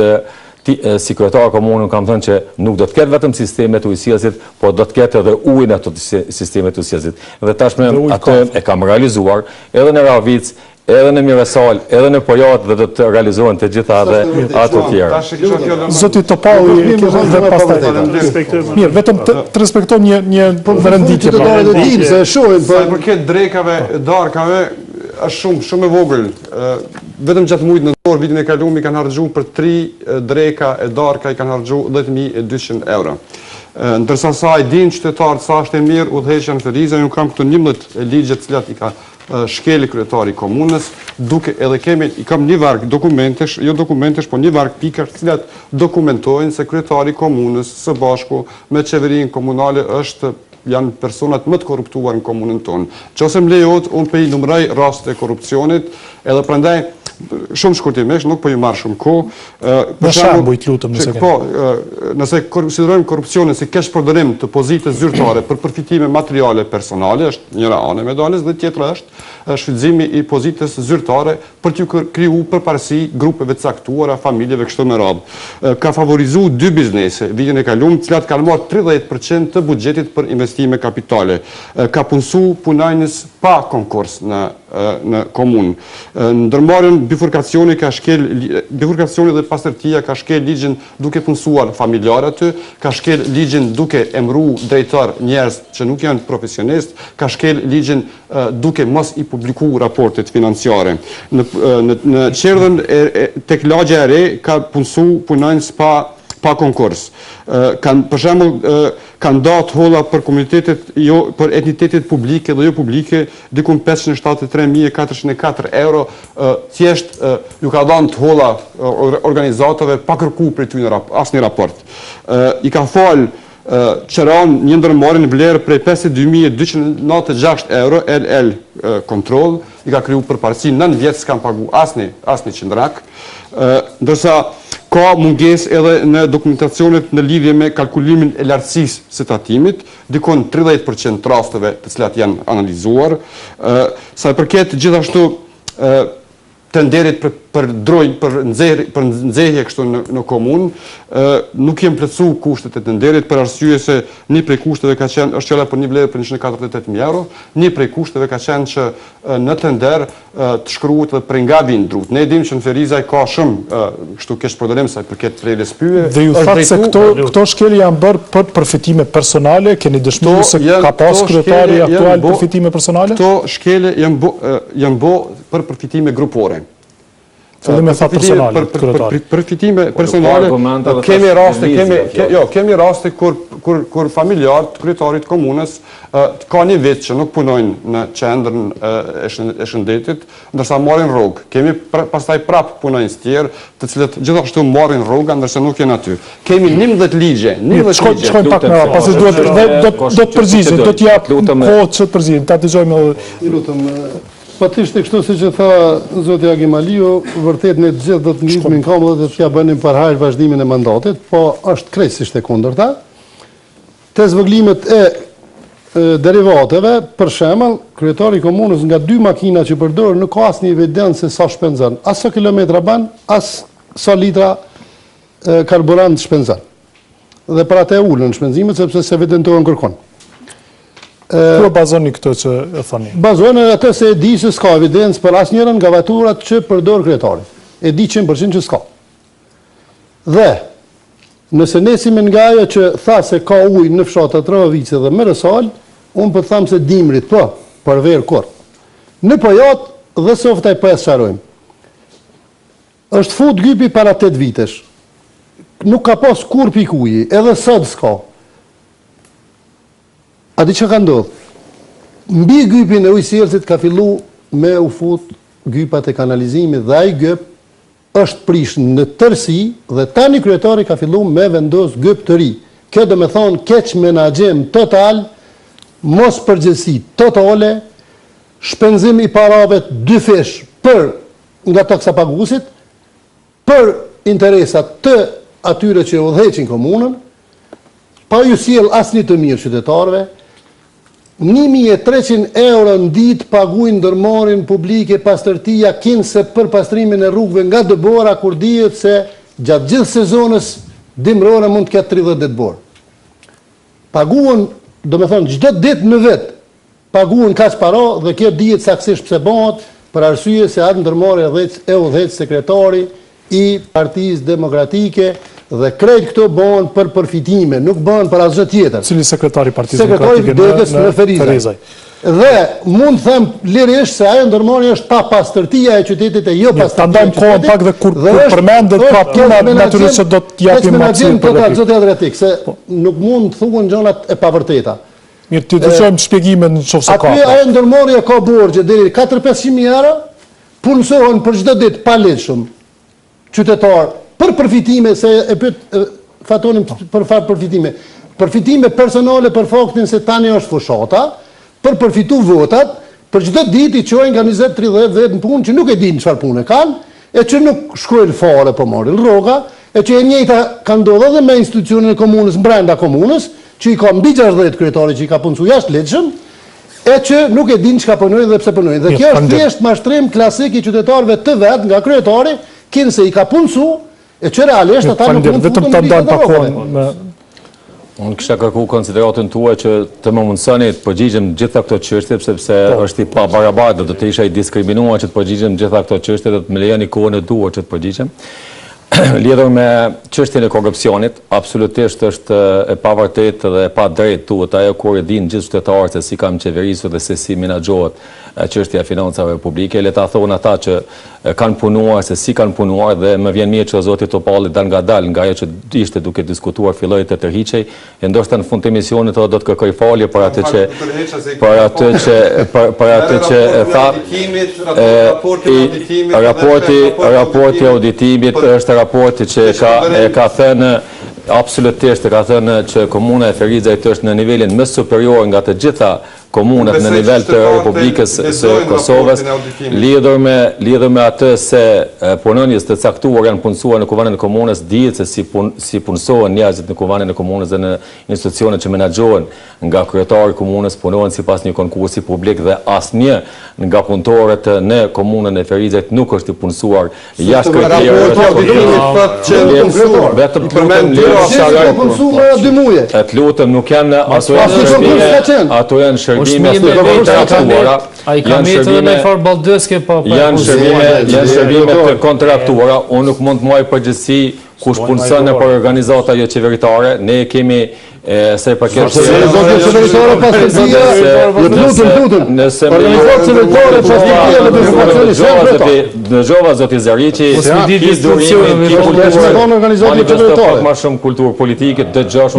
si kryetar komunën kam thënë që nuk do të ketë vetëm sistemet e ujësjellësit, por do të ketë edhe ujin ato sistemet e ujësjellësit. Dhe tashmë atë e kam realizuar edhe në Rahovicë, edhe në Mirasol, edhe në Pojat dhe do të realizohen të gjitha dhe ato tjera. Zoti Topalli, dhe pastaj. Mirë, vetëm të respektoj një renditje. Sa i përket drekave, darkave, është shumë e vogël. Vetëm gjatë muajit nëntor vitin e kaluar i kanë harxhuar për 3 dreka e darka i kanë harxhuar 10.200 euro. Ndërsa sa i din qytetarët sa është e mirë udhëheqja në Ferizaj, unë kam këtu 11 ligje të cilat i ka shkeli kryetari i komunës, duke edhe i kam një varg dokumentesh, jo dokumentesh, po një varg pika të cilat dokumentojnë se kryetari i komunës së bashku me qeverinë komunale janë personat më të korruptuar në komunën tonë. Nëse më lejohet, unë po i numëroj rastet e korrupsionit, edhe prandaj shumë shkurtimisht, nuk po ju marr shumë kohë. Për shembull, lutem nëse po, nëse konsiderojmë korrupsionin si keq përdorim të pozitës zyrtare për përfitime materiale personale, është njëra anë e medalës dhe tjetra është shfrytëzimi i pozitës zyrtare për t'ju kriju përparësi grupeve të caktuara, familjeve kështu me radhë. Ka favorizuar 2 biznese vitin e kaluar, të cilat kanë marrë 30% të buxhetit për investime kapitale. Ka punsuar punonjës pa konkurs në komunë. Ndërmarrjen bifurkacioni dhe pastërtia ka shkel ligjin duke punsuar familjarë aty, ka shkel ligjin duke emëruar drejtar njerëz që nuk janë profesionistë, ka shkel ligjin duke mos i publikuar raportet financiare. Në qerdhën tek lagja e re ka punsuar punonjës pa konkurs. Për shembull, kanë datë holla për komunitetet, për entitetet publike dhe jo publike, diku 573.404 euro, thjesht ju ka dhënë të holla organizatave pa kërkuar prej tyre asnjë raport. I ka fal qëron një ndërmarrje në vlerë prej 52.296 euro, LL Control, i ka kriju përparësi 9 vjetë s'kam pagu asni qëndrak, ndërsa ka munges edhe në dokumentacionet në lidhje me kalkulimin e lartësisë së tatimit, dikon 30% rasteve të cilat janë analizuar, sa i përket gjithashtu tenderit për nxehje kështu në komunë, nuk jem plotsu kushtet e tenderit për arsye se një prej kushteve ka qenë është qela për një vlerë për 148.000 euro, një prej kushteve ka qenë që në tender të shkruhet dhe prej nga vinë drut. Ne dim që në Ferizaj ka shumë kështu keq përdorim sa i përket prerjes pyje. Dhe ju thatë se këto shkelje janë bërë për përfitime personale, keni dëshmitur se ka pas kryetari aktual përfitime personale? Këto shkelje janë bo për përfitime grupore. Fillim e tha personale, kryetari. Përfitime personale, kemi raste kur familjarët kryetarit komunës ka një vit që nuk punojnë në qendrën e shëndetit, ndërsa marrin rrogë. Kemi pastaj prap punojnë tjerë, të cilët gjithashtu marrin rroga ndërsa nuk janë aty. Kemi 11 ligje, 11 ligje. Shkojmë pak më, pasi do të përgjigjen, do të jap kohë që të përgjigjen. Ta dëgjojmë edhe. Lutem, patishtë kështu si që tha zoti Agim Aliu, vërtet ne të gjithë do të ngritemi në këmbë dhe të ja bënim përhajr vazhdimin e mandatit, po është krejtësisht e kundërta. Te zvëglimet e derivateve, për shembull, kryetari i komunës nga 2 makina që përdor nuk ka asnjë evidencë se sa shpenzon, as sa kilometra ban, as sa litra karburant shpenzon. Dhe për atë ulën shpenzimet sepse se evidentohen kërkon. Ku bazoni këtë që e thoni? Bazoni atë se e di se s'ka evidencë për asnjërin nga vaturat që përdor kryetari. E di 100% që s'ka. Dhe nëse nesim nga ajo që tha se ka ujë në fshatat Rrovice dhe Meresal, unë po them se dimrit po, për ver kur. Në Pojat dhe softaj po e sqarojmë. Është fut gypi para 8 vitesh. Nuk ka pas kur pik uji, edhe sot s'ka. A di që ka ndodhë? Mbi gypin e ujësirësit ka fillu me u fut gypat e kanalizimit dhe ai gyp është prish në tërsi dhe tani kryetari ka fillu me vendos gyp të ri. Kjo do me thonë keq menaxhem total, mos përgjegjësi totale, shpenzim i parave 2 fish për nga taksapaguesit, për interesat të atyre që udhëheqin komunën, pa ju sjell asnjë të mirë qytetarëve. 1.300 euro në ditë paguajnë ndërmarrjen publike pastërtia kinse për pastrimin e rrugëve nga dëbora, kur dihet se gjatë gjithë sezonës dimrore mund të ketë 30 ditë borë. Paguën, do me thonë, çdo ditë në vetë, paguën kaq para dhe kjo dihet saktësisht pse bëhet, për arsye se atë ndërmarrje e udhëheq sekretari i Partisë Demokratike dhe krejt këto bëhen për përfitime, nuk bëhen për asgjë tjetër. Cili sekretari Partisë Demokratike në Ferizaj. Dhe mund them lirisht se ajo ndërmarrje është pa pastërtia e qytetit e jo pastërtia. Ta ndajmë kohën pak dhe kur përmendet pa puna natyrisht që do të japim aksiën për zoti Adriatik, se nuk mund të thuhen gjërat e pavërteta. Mirë, të dëgjojmë shpjegimin nëse ka. Aty ajo ndërmarrje ka borxhe deri 400-500 euro, punësohen për çdo ditë pa lehtëshëm qytetar për përfitime, se e pyet fatonin për fat përfitime. Përfitime personale për faktin se tani është fushata, për përfitu votat, për çdo ditë i çojnë nga 20-30 vjet në punë që nuk e dinë çfarë punë kanë, e që nuk shkruajnë fare po marrin rroga, e që e njëjta ka ndodhur edhe me institucionin e komunës brenda komunës, që i ka mbi 60 kryetari që i ka punësuar jashtëligjshëm, e që nuk e dinë çka punojnë dhe pse punojnë. Dhe kjo është thjesht mashtrim klasik i qytetarëve të vet nga kryetari, kinse i ka punësuar. E që realisht ata nuk mund të vetëm ta ndajmë pa kohën. Unë kisha kërku konsideratën tuaj që të më mundësoni të përgjigjem gjitha këto çështje, sepse është i pabarabartë, do të isha i diskriminuar që të përgjigjem gjitha këto çështje dhe të më lejoni kohën e duhur që të përgjigjem. Lidhur me çështjen e korrupsionit, absolutisht është e pavërtetë dhe e padrejtë tuhet ajo kur e dinë gjithë qytetarët se si kam qeverisur dhe se si menaxhohet çështja e financave publike. Le ta thonë ata që kanë punuar se si kanë punuar dhe më vjen mirë që zoti Topalli dal nga ajo që ishte duke diskutuar filloi të tërhiqej, e ndoshta në fund të emisionit do të kërkoj falje për atë që tha raporti auditimit është raporti që ka thënë Absolutisht, ka thënë që komuna e Ferizajt është në nivelin më superior nga të gjitha komunat në nivel të Republikës së Kosovës, lidhur me atë se punonjës të caktuar janë punësuar në kuvanin e komunës, dihet se si punësohen njerëzit në kuvanin e komunës dhe në institucionet që menaxhohen nga kryetari i komunës, punohen sipas një konkursi publik dhe asnjë nga punëtorët në komunën e Ferizajt nuk është i punësuar jashtë kriterieve. Lutem, nuk janë ato janë shërbime janë shërbime të kontraktuara. Unë nuk mund të marr përgjegjësi kush punëson për organizata jo qeveritare. Ne kemi se paket Dëgjova zoti Zariqi, manifesto më shumë kulturë politike, dëgjosh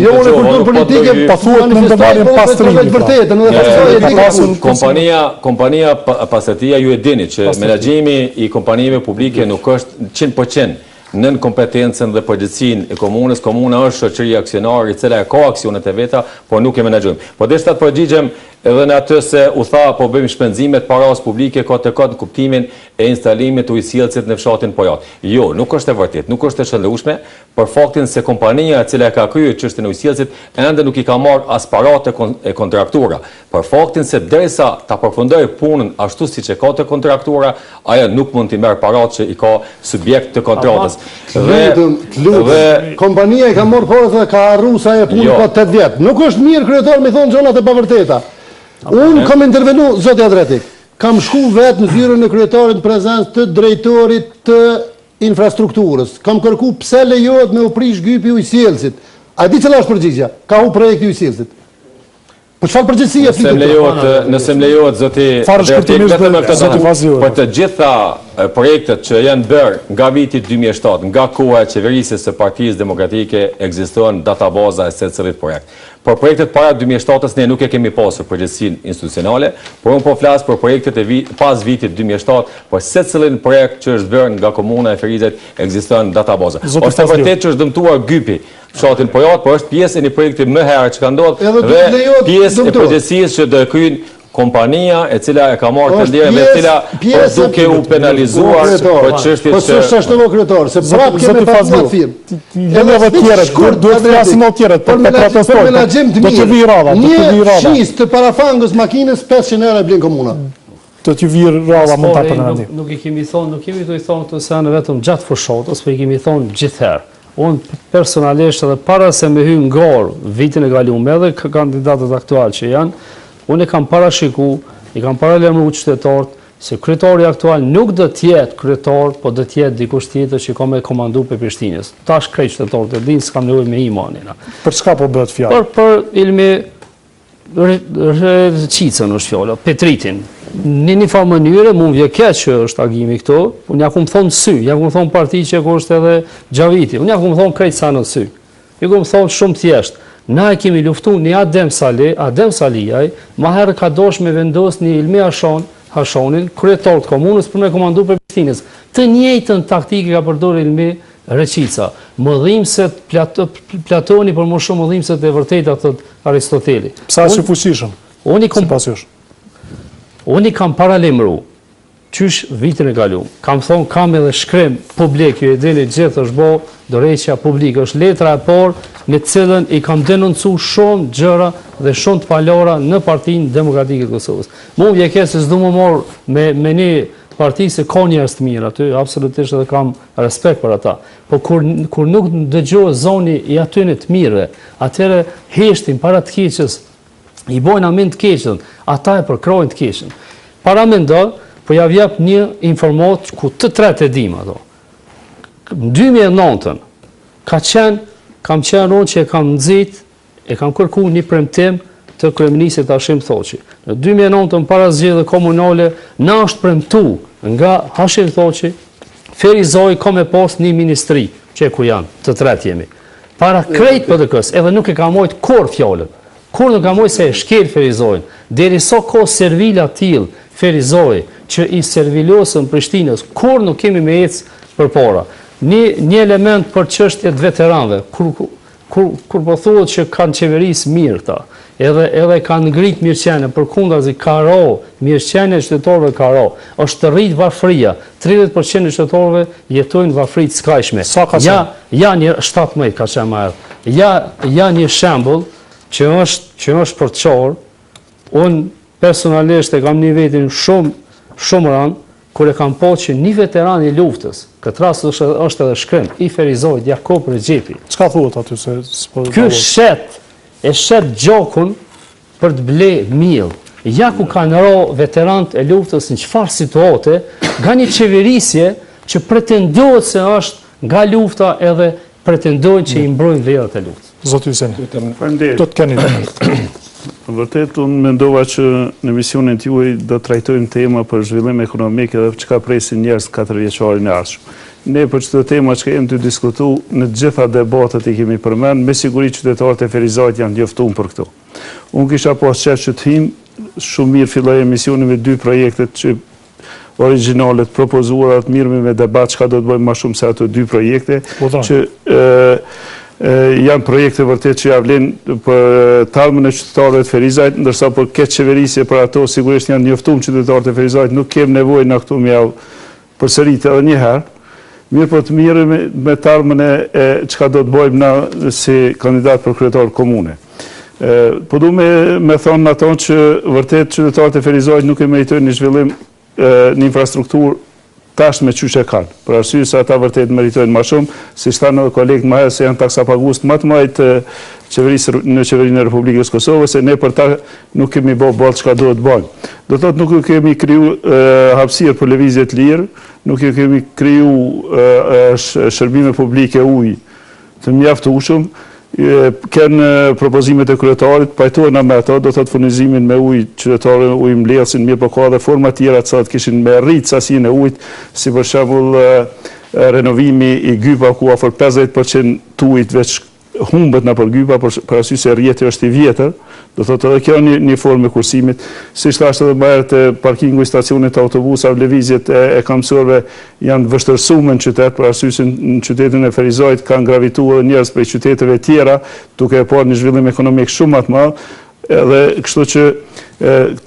kompania Pasatia, ju e dini që menaxhimi i kompanive publike nuk është 100% nën kompetencën dhe përgjegjësinë e komunës. Komuna është shoqëri aksionare e cila ka aksionet e veta, por nuk e menaxhojmë. Po deshta të përgjigjem edhe në atë se u tha po bëjmë shpenzimet paras publike në kuptimin e instalimit të ujësillësit në fshatin Pojat. Jo, nuk është e vërtet, nuk është e shëndrueshme për faktin se kompania e cila ka kryer çështjen e ujësillësit ende nuk i ka marrë as paratë e kontraktura. Për faktin se derisa ta përfundoj punën ashtu siç e ka të kontraktura, ajo nuk mund t'i merr paratë që i ka subjekt të kontratës. Dhe kompania i ka marrë paratë dhe ka harruar sa e punë pa 8 vjet. Nuk është mirë kryetar me thonë gjërat e pavërteta. Unë kam intervenu, zoti Adretik, kam shku vetë në zyrën e kryetarit prezencë të drejtorit të infrastrukturës. Kam kërku pse lejohet me u prish gypi ujësillësit. A di cila është përgjigjja? Ka u projekti ujësillësit. Po çfarë përgjegjësie flitet? Nëse më lejohet zoti për të gjitha projektet që janë bërë nga viti 2007, nga koha e qeverisjes së Partisë Demokratike, ekziston databaza e secilit projekt. Por projektet para 2007-s ne nuk e kemi pasur përgjegjësinë institucionale, por unë po flas për projektet pas vitit 2007, por secilin projekt që është bërë nga komuna e Ferizajt ekziston databaza. Është vërtet që është dëmtuar gypi fshatin Pojat, por është pjesë e një projekti më herë që ka ndodhur dhe pjesë e përgjegjësisë që do e kryejnë kompania e cila e ka marrë të lirë me cila duke u penalizuar për çështjet që... Po s'është ashtu kryetar, se prapë kemi paguar firmë. Edhe të tjerët, duhet të flasim edhe tjerët për protestojnë. Do të vi rradha, Një shis të parafangës makinës 500 euro e blen komuna. Do të vi rradha mund ta përmendim. Nuk i kemi thonë, nuk kemi të i thonë këto se janë vetëm gjatë fushatës, por i kemi thonë gjithherë. Unë personalisht edhe para se me hy në garë vitin e kaluar edhe kandidatët aktual që janë, unë e kam parashiku, i kam paralajmëruar qytetarët se kryetari aktual nuk do të jetë kryetar, po do të jetë dikush tjetër që ka me komandu për Prishtinës. Tash krejt qytetarët e dinë s'kam nevojë me imanin. Për çka po bëhet fjalë? Për ilmi Qicën është fjala, Petritin. Në një farë mënyre mund vje keq që është agimi këto, unë ja kum thonë sy, ja kum thonë parti që është edhe Gjaviti, unë ja kum thonë krejt sa në sy. Ju kum thonë shumë thjesht. Na e kemi luftu një Adem Salijaj, ma herë ka dosh me vendos një Ilmi Hashonin, kryetar të komunës për me komandu për Prishtinës. Të njëjtën taktikë ka përdorur Ilmi Reqica. Mëdhimset Platoni për më shumë mëdhimset e vërteta thot Aristoteli. Pse është i fuqishëm? Unë i kam paralajmëruar qysh vitin e kaluar. Kam thonë kam edhe shkrim publik, ju e dini gjithë është bo dorëheqja publike, është letra e parë me cilën i kam denoncu shumë gjëra dhe shumë të palora në Partinë Demokratike të Kosovës. Mu vje ke se s'du më morë me një parti se ka njerëz të mirë aty, absolutisht edhe kam respekt për ata. Po kur nuk dëgjohet zoni i atyne të mirëve, atëherë heshtin para të keqës, i bojnë amin të keqën, ata e përkrojnë të keqën. Para mendoj, po ja vjep një informat ku të tretë e dim ato. Në 2009 kam qenë unë që e kam nëzit, e kam kërku një premtim të kryeministit Hashim Thoqi. Në 2009 para zgjedhjeve komunale na është premtu nga Hashim Thoqi, Ferizoj ka me pas një ministri, që ku janë, të tretë jemi. Para krejt PDK-s, edhe nuk e ka mojt kur fjallën. Kur nuk ka mojt se e shkel Ferizojnë, deri so ko servila t'il Ferizoj, që i servilosën Prishtinës, kur nuk kemi me ecë për para. Një element për çështjet veteranëve, kur po thuhet që kanë qeverisë mirë ta, edhe kanë ngrit mirëqenie, përkundazi ka mirëqenie e qytetarëve ka është të rrit varfëria. 30% e qytetarëve jetojnë varfëri të skajshme. Sa ka qenë? Ja një 17 ka qenë më herët. Ja një shembull që është për të qarë. Unë personalisht e kam një vetin shumë rënd, kur e kam po që një veteran i luftës, këtë rast është edhe shkrim, i Ferizojt, Jakob Regjepi. Çka thuhet aty se Ky shet gjokun për të ble miell. Ja ku kanë veteranët e luftës në çfarë situate, nga një qeverisje që pretendohet se është nga lufta edhe pretendojnë që i mbrojnë vlerat e luftës. Zoti Hyseni, Faleminderit. do të keni. Vërtet, unë mendova që në misionin tuaj do të trajtojmë tema për zhvillim ekonomik edhe çka presin njerëz 4 vjeçarin e ardhshëm. Ne për çdo tema që kemi të diskutu, në të gjitha debatet i kemi përmend, me siguri qytetarët e Ferizajt janë njoftuar për këto. Unë kisha pas qef që të him, shumë mirë filloi emisioni me 2 projektet që originalet propozuara të mirë me debat çka do të bëjmë më shumë se ato 2 projekte që janë projekte vërtet që javlen për talmën e qytetarëve të Ferizajt, ndërsa për këtë qeverisje për ato sigurisht janë njoftuar qytetarët e Ferizajt, nuk kem nevojë na këtu më javë përsërit edhe një herë. Mirë po të mirë me talmën e çka do të bëjmë na si kandidat për kryetar komune. Po du me thonë ato që vërtet qytetarët e Ferizajt nuk e meritojnë një zhvillim në infrastrukturë tash me qysh e kanë. Për arsye se ata vërtet meritojnë më shumë, si thanë edhe kolegët më herë se janë taksapagues më të mëdhenj në qeverinë e Republikës Kosovës, se ne për ta nuk kemi bërë boll çka duhet bëjmë. Do të thotë nuk kemi kriju hapësirë për lëvizje të lirë, nuk kemi kriju shërbime publike ujë të mjaftueshëm. Kënë propozimet e kryetarit, pajtojnë me ato, do të thotë furnizimin me ujë qytetarëve, ujë mbledhsin, mirë po ka dhe forma tjera të cilat kishin me rrit sasinë e ujit, si për shembull renovimi i gypa ku afër 50% të ujit veç humbet në për gypa, për arsye se rrjeti është i vjetër, do thotë edhe kjo një formë e kursimit. Si thashë edhe më herët, parkingu i stacionit të autobusave, lëvizjet e kamësorëve janë vështërsuar në qytet, për arsye se në qytetin e Ferizajt kanë gravituar njerëz prej qyteteve tjera, duke e parë një zhvillim ekonomik shumë më të madh, edhe kështu që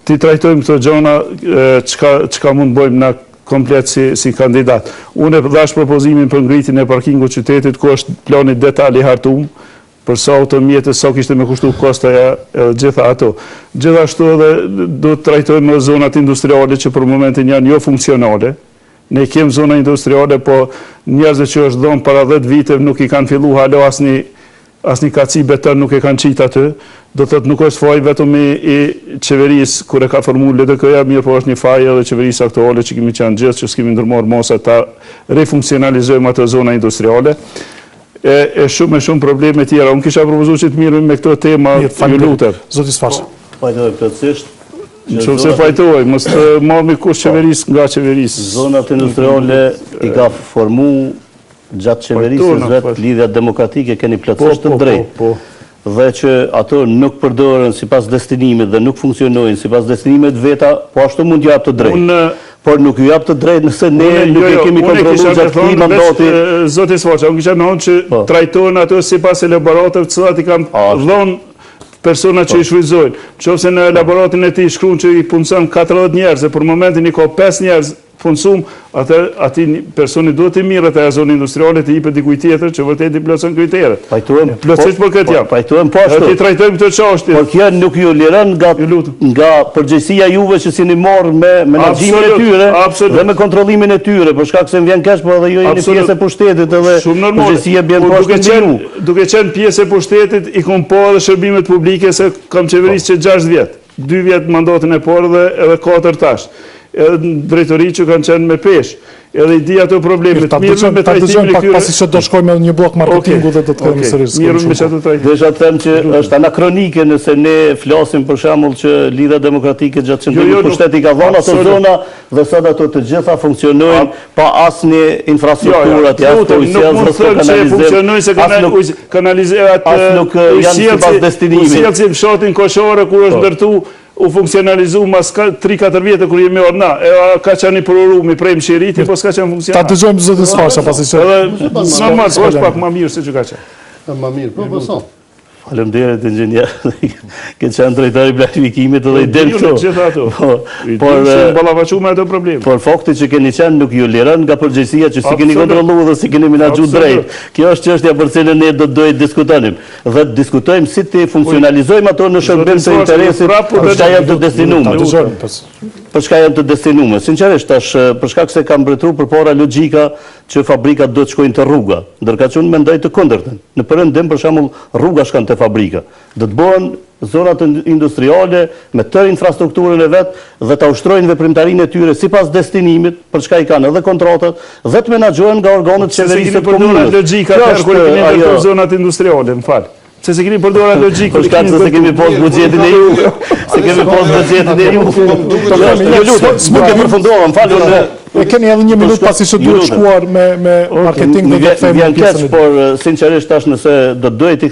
ti trajtojmë këto gjëra çka mund bëjmë na komplet si kandidat. Unë e dhash propozimin për ngritjen e parkingut qytetit, ku është plani detaj i hartuar, për sa automjetës, sa kishte me kushtu kostaja edhe gjitha ato. Gjithashtu edhe do të trajtojmë zonat industriale që për momentin janë jo funksionale. Ne kemi zona industriale, po njerëzit që është dhënë para 10 vite nuk i kanë fillu halo asnjë kaci beton nuk e kanë qitë aty. Do thotë nuk është faj vetëm i qeverisë kur e ka formuar LDK-ja, mirë po është një faj edhe qeverisë aktuale që kemi qenë gjithë, që s'kemi ndërmarrë mosa ta refunksionalizojmë ato zona industriale. E shumë probleme tjera. Unë kisha propozuar që të mirëm me këto tema, ju lutem. Zoti Sfarsha. Fajtoj plotësisht. Nëse fajtoj, mos të marrni kush qeverisë nga qeverisë. Zonat industriale i ka formu gjatë qeverisës vetë lidhja demokratike keni plotësisht të drejtë. Dhe që ato nuk përdoren sipas destinimit dhe nuk funksionojnë sipas destinimit veta, po ashtu mund t'jap të drejtë. Por nuk ju jap të drejtë nëse ne nuk e kemi kontrolluar gjatë këtij mandati. Zoti Sfarsha, unë kisha thonë që trajtohen ato sipas elaboratave të cilat i kanë dhënë persona që i shfrytëzojnë. Nëse në elaboratin e tij shkruan që i punson 40 njerëz, për momentin i ka 5 njerëz punësum, ati personi duhet të mirët e zonë industriale të jipet dikuj tjetër që vërtet i plotëson kriteret. Plotësisht për këtë jam. Pajtojmë po ashtu. Ti trajtojmë këtë çështje. Por kjo nuk ju liron nga përgjegjësia juve që sini morë me menaxhimin e tyre dhe me kontrollimin e tyre, për shkak se vjen kesh, po edhe ju jeni pjesë e pushtetit edhe përgjegjësia bën poshtë ju. Duke qenë pjesë e pushtetit, i kam po edhe shërbimet publike se kam qeverisë që 6 vjet. 2 vjet mandatin e parë dhe edhe 4 tash. Edhe drejtori që kanë qenë me pesh, edhe i di ato problemet. Ta dëgjojmë pak pasi që do shkojmë me një blok marketingu dhe do të kemi sërish. Mirë me çfarë trajtojmë. Desha të them që është anakronike nëse ne flasim për shembull që lidha demokratike gjatë qendrimit pushteti ka dhënë ato zona dhe sot ato të gjitha funksionojnë pa asnjë infrastrukturë aty as kanalizohet nuk janë sipas destinimit. Si fshatin koshore ku është ndërtu u funksionalizu mas 3-4 vjetë kur jemi orë na, ka qenë i përuru, mi prejmë shiriti, po s'ka qenë funksional. Ta dëgjojmë zotin Sfarsha, pasi që... Normal, s'ka është pak ma mirë se që ka qenë. Ma mirë, po son. Faleminderit inxhinier. Ke qenë drejtori i planifikimit edhe i del këtu. Gjithë ato. Por ballavaçu me ato problem. Por fakti që keni qenë nuk ju liron nga përgjegjësia që si keni kontrolluar dhe si keni menaxhuar drejt. Kjo është çështja për cilën ne do të diskutojmë. Dhe të diskutojmë si të funksionalizojmë ato në shërbim të interesit për çka janë të destinuar. Për çka janë të destinuar. Sinqerisht tash për shkak se kam mbretëruar përpara logjika që fabrikat do të shkojnë te rruga, ndërka që unë mendoj të kundërtën. Në perëndim për shembull rruga shkon te fabrika. Do të bëhen zonat industriale me tërë infrastrukturën e vet dhe ta ushtrojnë veprimtarinë e tyre sipas destinimit, për çka i kanë edhe kontratat, dhe të menaxhohen nga organet qeverisë të komunës. Logjika kur keni ndërtuar zonat industriale, më fal. Se keni përdorur logjikën. Për shkak se kemi pas buxhetin e ju. Se kemi pas buxhetin e ju. Ju lutem, s'mund të përfundojmë, më falni. E keni edhe 1 minutë pasi që duhet shkuar me marketing dhe të themi pjesën. Por sinqerisht tash nëse do duhet t'i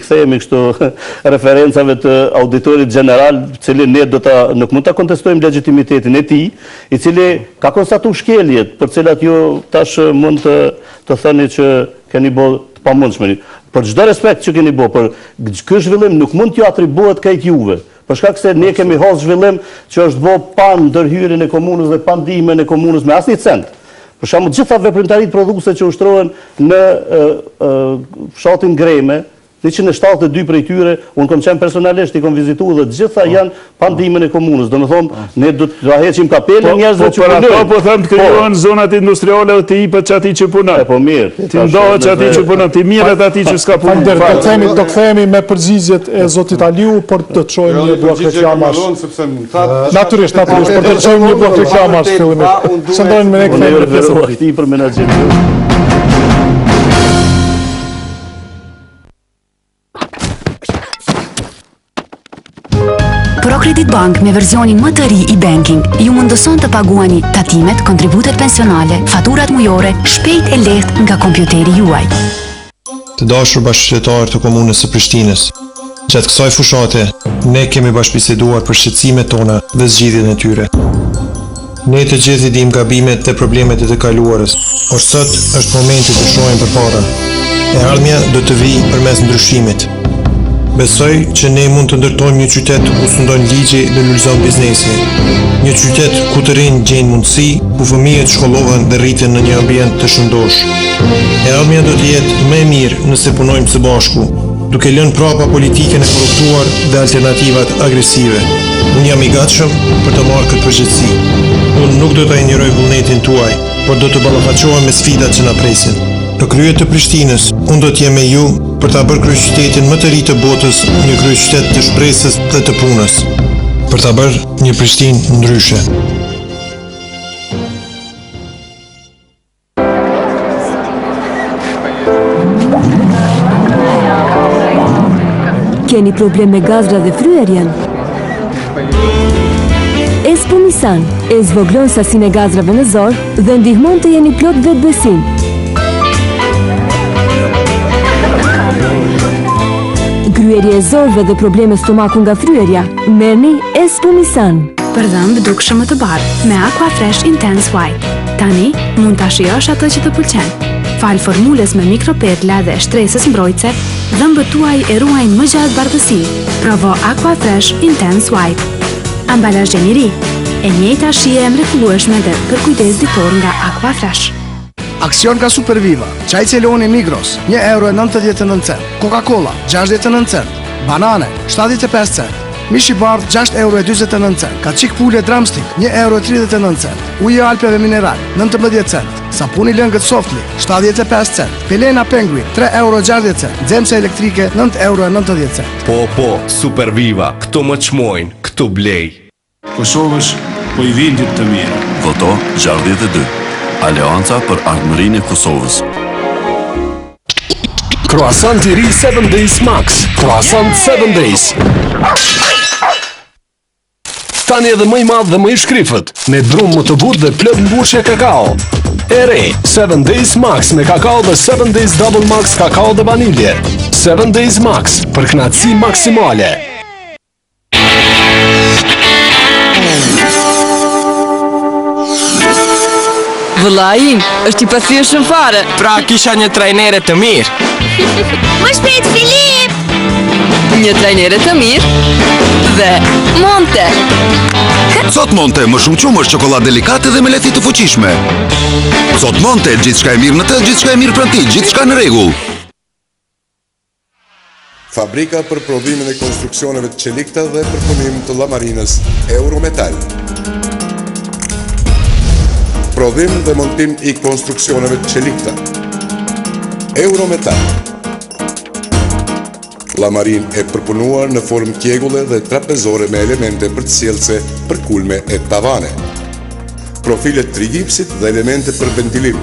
kthehemi kështu referencave të auditorit general, i cili ne nuk mund ta kontestojmë legitimitetin e tij, i cili ka konstatuar shkeljet, për cilat ju tash mund të thëni që keni bërë të pamundshme. Për çdo respekt që keni bërë, për ky zhvillim nuk mund t'ju atribuohet krejt juve. Për shkak se ne kemi hasur zhvillim që është bërë pa ndërhyrjen e komunës dhe pa ndihmën e komunës me asnjë cent. Për shembull, gjitha veprimtaritë prodhuese që ushtrohen në fshatin Greme, 172 prej tyre, unë kam qenë personalisht i kam vizituar dhe gjitha janë pa ndihmën e komunës. Domethënë, ne do të heqim kapelën njerëzve që punojnë. Po them të krijohen zonat industriale dhe të hipet çati që punon. Po mirë. Ti ndohet çati që punon, ti mirret atij që s'ka punë. Do kthehemi me përgjigjet e zotit Aliu, por të çojmë një blok reklamash. Natyrisht, por të çojmë një blok reklamash fillimisht. Shndojmë me ne kthehemi në pjesën e dytë për menaxhimin. ProCredit Bank me verzionin më të ri i banking ju mundëson të paguani tatimet, kontributet pensionale, faturat mujore, shpejt e lehtë nga kompjuteri juaj. Të dashur bashkëqytetarë të komunës së Prishtinës, gjatë kësaj fushate, ne kemi bashkëbiseduar për shqetësimet tona dhe zgjidhjen e tyre. Ne të gjithë i dim gabimet dhe problemet e të kaluarës, por sot është momenti të shohim përpara. E ardhmja do të vijë përmes ndryshimit. Besoj që ne mund të ndërtojmë një qytet ku sundon ligji dhe lulëzon biznesi. Një qytet ku të rinj gjejnë mundësi, ku fëmijët shkollohen dhe rriten në një ambient të shëndosh. E ardhmja do të jetë më e mirë nëse punojmë së bashku, duke lënë prapa politikën e korruptuar dhe alternativat agresive. Unë jam i gatshëm për të marrë këtë përgjegjësi. Unë nuk do të injoroj vullnetin tuaj, por do të ballafaqohem me sfidat që na presin. Në kryet të Prishtinës, unë do të jem me ju për ta bërë kryeqytetin më të ri të botës një kryeqytet të shpresës dhe të punës. Për ta bërë një Prishtinë ndryshe. Keni problem me gazra dhe fryerjen? Espumisan e zvoglon sasinë e gazrave në zor dhe ndihmon të jeni plot vetbesim. Kryerje e zorve dhe probleme stomaku nga fryerja, merrni Espumisan. Për dhëmb dukshëm më të bardhë, me Aqua Fresh Intense White. Tani, mund ta shijosh atë që të pëlqen. Fal formules me mikropetla dhe shtresës mbrojtëse, dhëmbët tuaj e ruajnë më gjatë bardhësinë. Provo Aqua Fresh Intense White. Ambalazh i ri, e njëjta shije e mrekullueshme dhe për kujdes ditor nga Aqua Fresh. Aksion nga Superviva, çaj Celoni Migros, €1.99, Coca-Cola, 69 cent, banane, 75 cent, mish i bardh, €6.29, kaçik pule drumstick, €1.39, ujë Alpeve mineral, 19 cent, sapuni lëngët Softly, 75 cent, Pelena Penguin, €3.60 cent, nxemse elektrike, €9.90 cent. Po, Superviva, këto më çmojnë, këto blej. Kosovës, po i vindit të mirë. Voto 62. Aleanca për ardhmërinë e Kosovës. Croissant i ri 7 Days Max. Croissant 7 Days. Tani edhe më i madh dhe më i shkrifët, me drum më të butë dhe plot mbushje kakao. E re, 7 Days Max me kakao dhe 7 Days Double Max kakao dhe vanilje. 7 Days Max për kënaqësi maksimale. Vëlla im, është i pathirshëm fare. Pra kisha një trajnere të mirë. Më shpejt Filip! Një trajnere të mirë dhe Monte. Sot Monte më shumë qumë është çokoladë delikate dhe me lethi të fuqishme. Sot Monte, gjithçka e mirë në të, gjithçka e mirë pranë ti, gjithçka në rregull. Fabrika për prodhimin e konstruksioneve të qelikta dhe përpunim të llamarinës Eurometal. Prodhim dhe montim i konstruksioneve të qelikta Eurometal. Llamarin e përpunuar në formë kjegulle dhe trapezore me elemente përcjellëse për kulme e tavane. Profilet trigipsit dhe elemente për ventilim.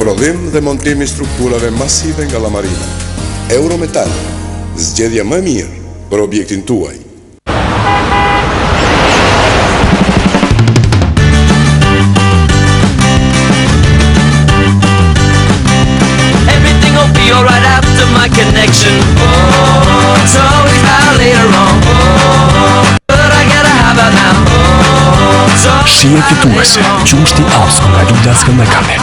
Prodhim dhe montim i strukturave masive nga llamarina. Eurometal. Zgjedhja më mirë për objektin tuaj. Everything will be alright after my connection. Oh, it's always about later on. Oh, but I gotta have it now. Oh, Shije fituese, qushti Ausko nga Lula Skënderkali.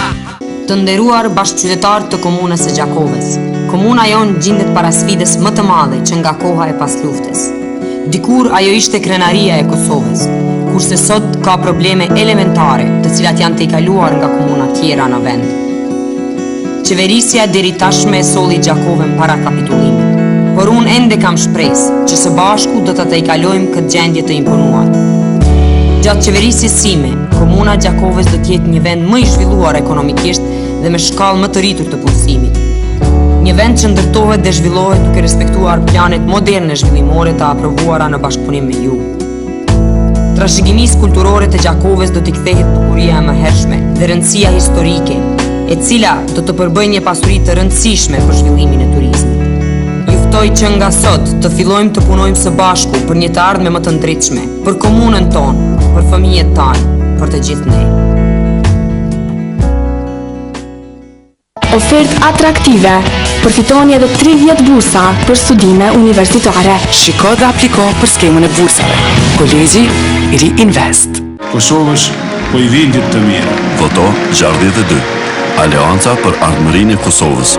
Të nderuar bashkëqytetarë të komunës së Gjakovës, komuna jonë gjendet para sfidës më të madhe që nga koha e pas luftës. Dikur ajo ishte krenaria e Kosovës, kurse sot ka probleme elementare të cilat janë tejkaluar nga komuna tjera në vend. Qeverisja deri tashme e solli Gjakovën para kapitullimit, por unë ende kam shpresë që së bashku do të tejkalojmë këtë gjendje të imponuar. Gjatë qeverisjes sime, komuna Gjakovës do të jetë një vend më i zhvilluar ekonomikisht dhe me shkallë më të rritur të punësimit. Një vend që ndërtohet dhe zhvillohet duke respektuar planet moderne zhvillimore të aprovuara në bashkëpunim me ju. Trashëgimisë kulturore të Gjakovës do t'i kthehet bukuria e mëhershme dhe rëndësia historike, e cila do të përbëjë një pasuri të rëndësishme për zhvillimin e turizmit. Juftoj që nga sot të fillojmë të punojmë së bashku për një të ardhme më të ndritshme, për komunën tonë, për fëmijët tanë, për të gjithë ne. Ofertë atraktive. Përfitoni edhe 30 bursa për studime universitare. Shiko dhe apliko për skemën e bursave. Kolegji Ri Invest. Kosovës po i vindit të mirë. Voto 62. Aleanca për ardhmërinë e Kosovës.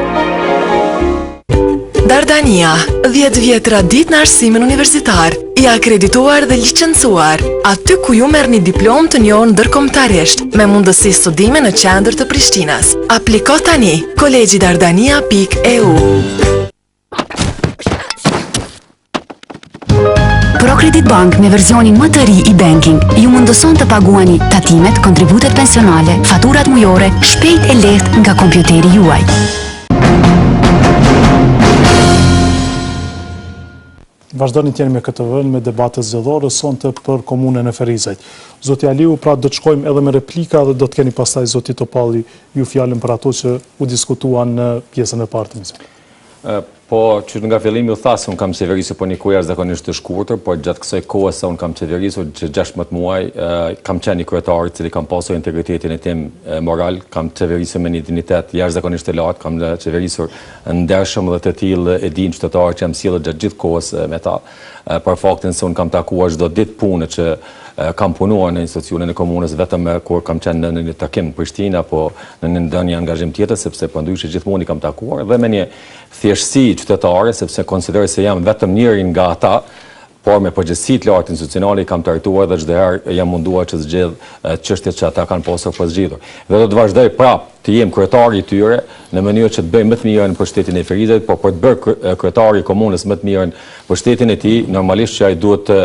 Dardania, 10 vjetra ditë në arsimin universitar, i akredituar dhe licencuar, aty ku ju merrni diplomë të njohur ndërkombëtarisht, me mundësi studime në qendër të Prishtinës. Apliko tani, kolegjidardania.eu. ProCredit Bank me versionin më të ri i banking ju mundëson të paguani tatimet, kontributet pensionale, faturat mujore, shpejt e lehtë nga kompjuteri juaj. Vazhdoni të jeni me këtë vend me debate zgjedhore sonte për komunën e Ferizajt. Zoti Aliu, pra do të shkojmë edhe me replika dhe do të keni pastaj zoti Topalli ju fjalën për ato që u diskutuan në pjesën e parë të emisionit. Po, që nga fillimi u thasë, unë kam qeverisur po një kohë jashtëzakonisht të shkurtër, por gjatë kësaj kohe sa unë kam qeverisur, që 16 muaj, kam qenë një kryetar i cili kam pasur integritetin e tim moral, kam qeverisur me një dignitet jashtëzakonisht të lartë, kam qeverisur ndershëm dhe të tillë e din qytetarë që jam sjellë gjatë gjithë kohës me ta, për faktin se unë kam takuar çdo ditë punë që kam punuar në institucionin e komunës vetëm kur kam qenë në një takim në Prishtinë apo në ndonjë angazhim tjetër, sepse po ndryshe gjithmonë i kam takuar dhe me një thjeshtësi qytetare, sepse konsideroj se jam vetëm njëri nga ata, por me përgjegjësi të lartë institucionale i kam trajtuar dhe çdo herë jam munduar që zgjedh çështjet që ata kanë pasur për zgjidhur. Dhe do të vazhdoj prapë të jem kryetari i tyre në mënyrë që të bëj më të mirën për shtetin e Ferizajt, por për të bërë kryetari i komunës më të mirën për shtetin e tij, normalisht që ai duhet të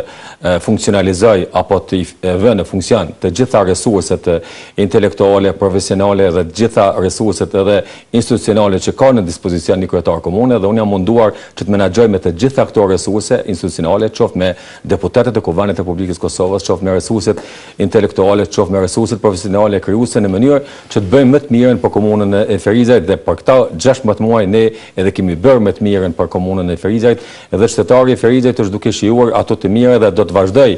funksionalizoj apo të vënë në funksion të gjitha resurset intelektuale, profesionale dhe të gjitha resurset edhe institucionale që ka në dispozicion një kryetar komune dhe unë jam munduar që të menaxhoj me të gjitha këto resurse institucionale, qoftë me deputetët e Kuvendit të Republikës Kosovës, qoftë me resurset intelektuale, qoftë me resurset profesionale krijuese në mënyrë që të bëjmë më të mirën për komunën e Ferizajt dhe për këta 16 muaj ne edhe kemi bërë më të mirën për komunën e Ferizajt dhe qytetari i Ferizajt është duke shijuar ato të mira dhe do të vazhdoj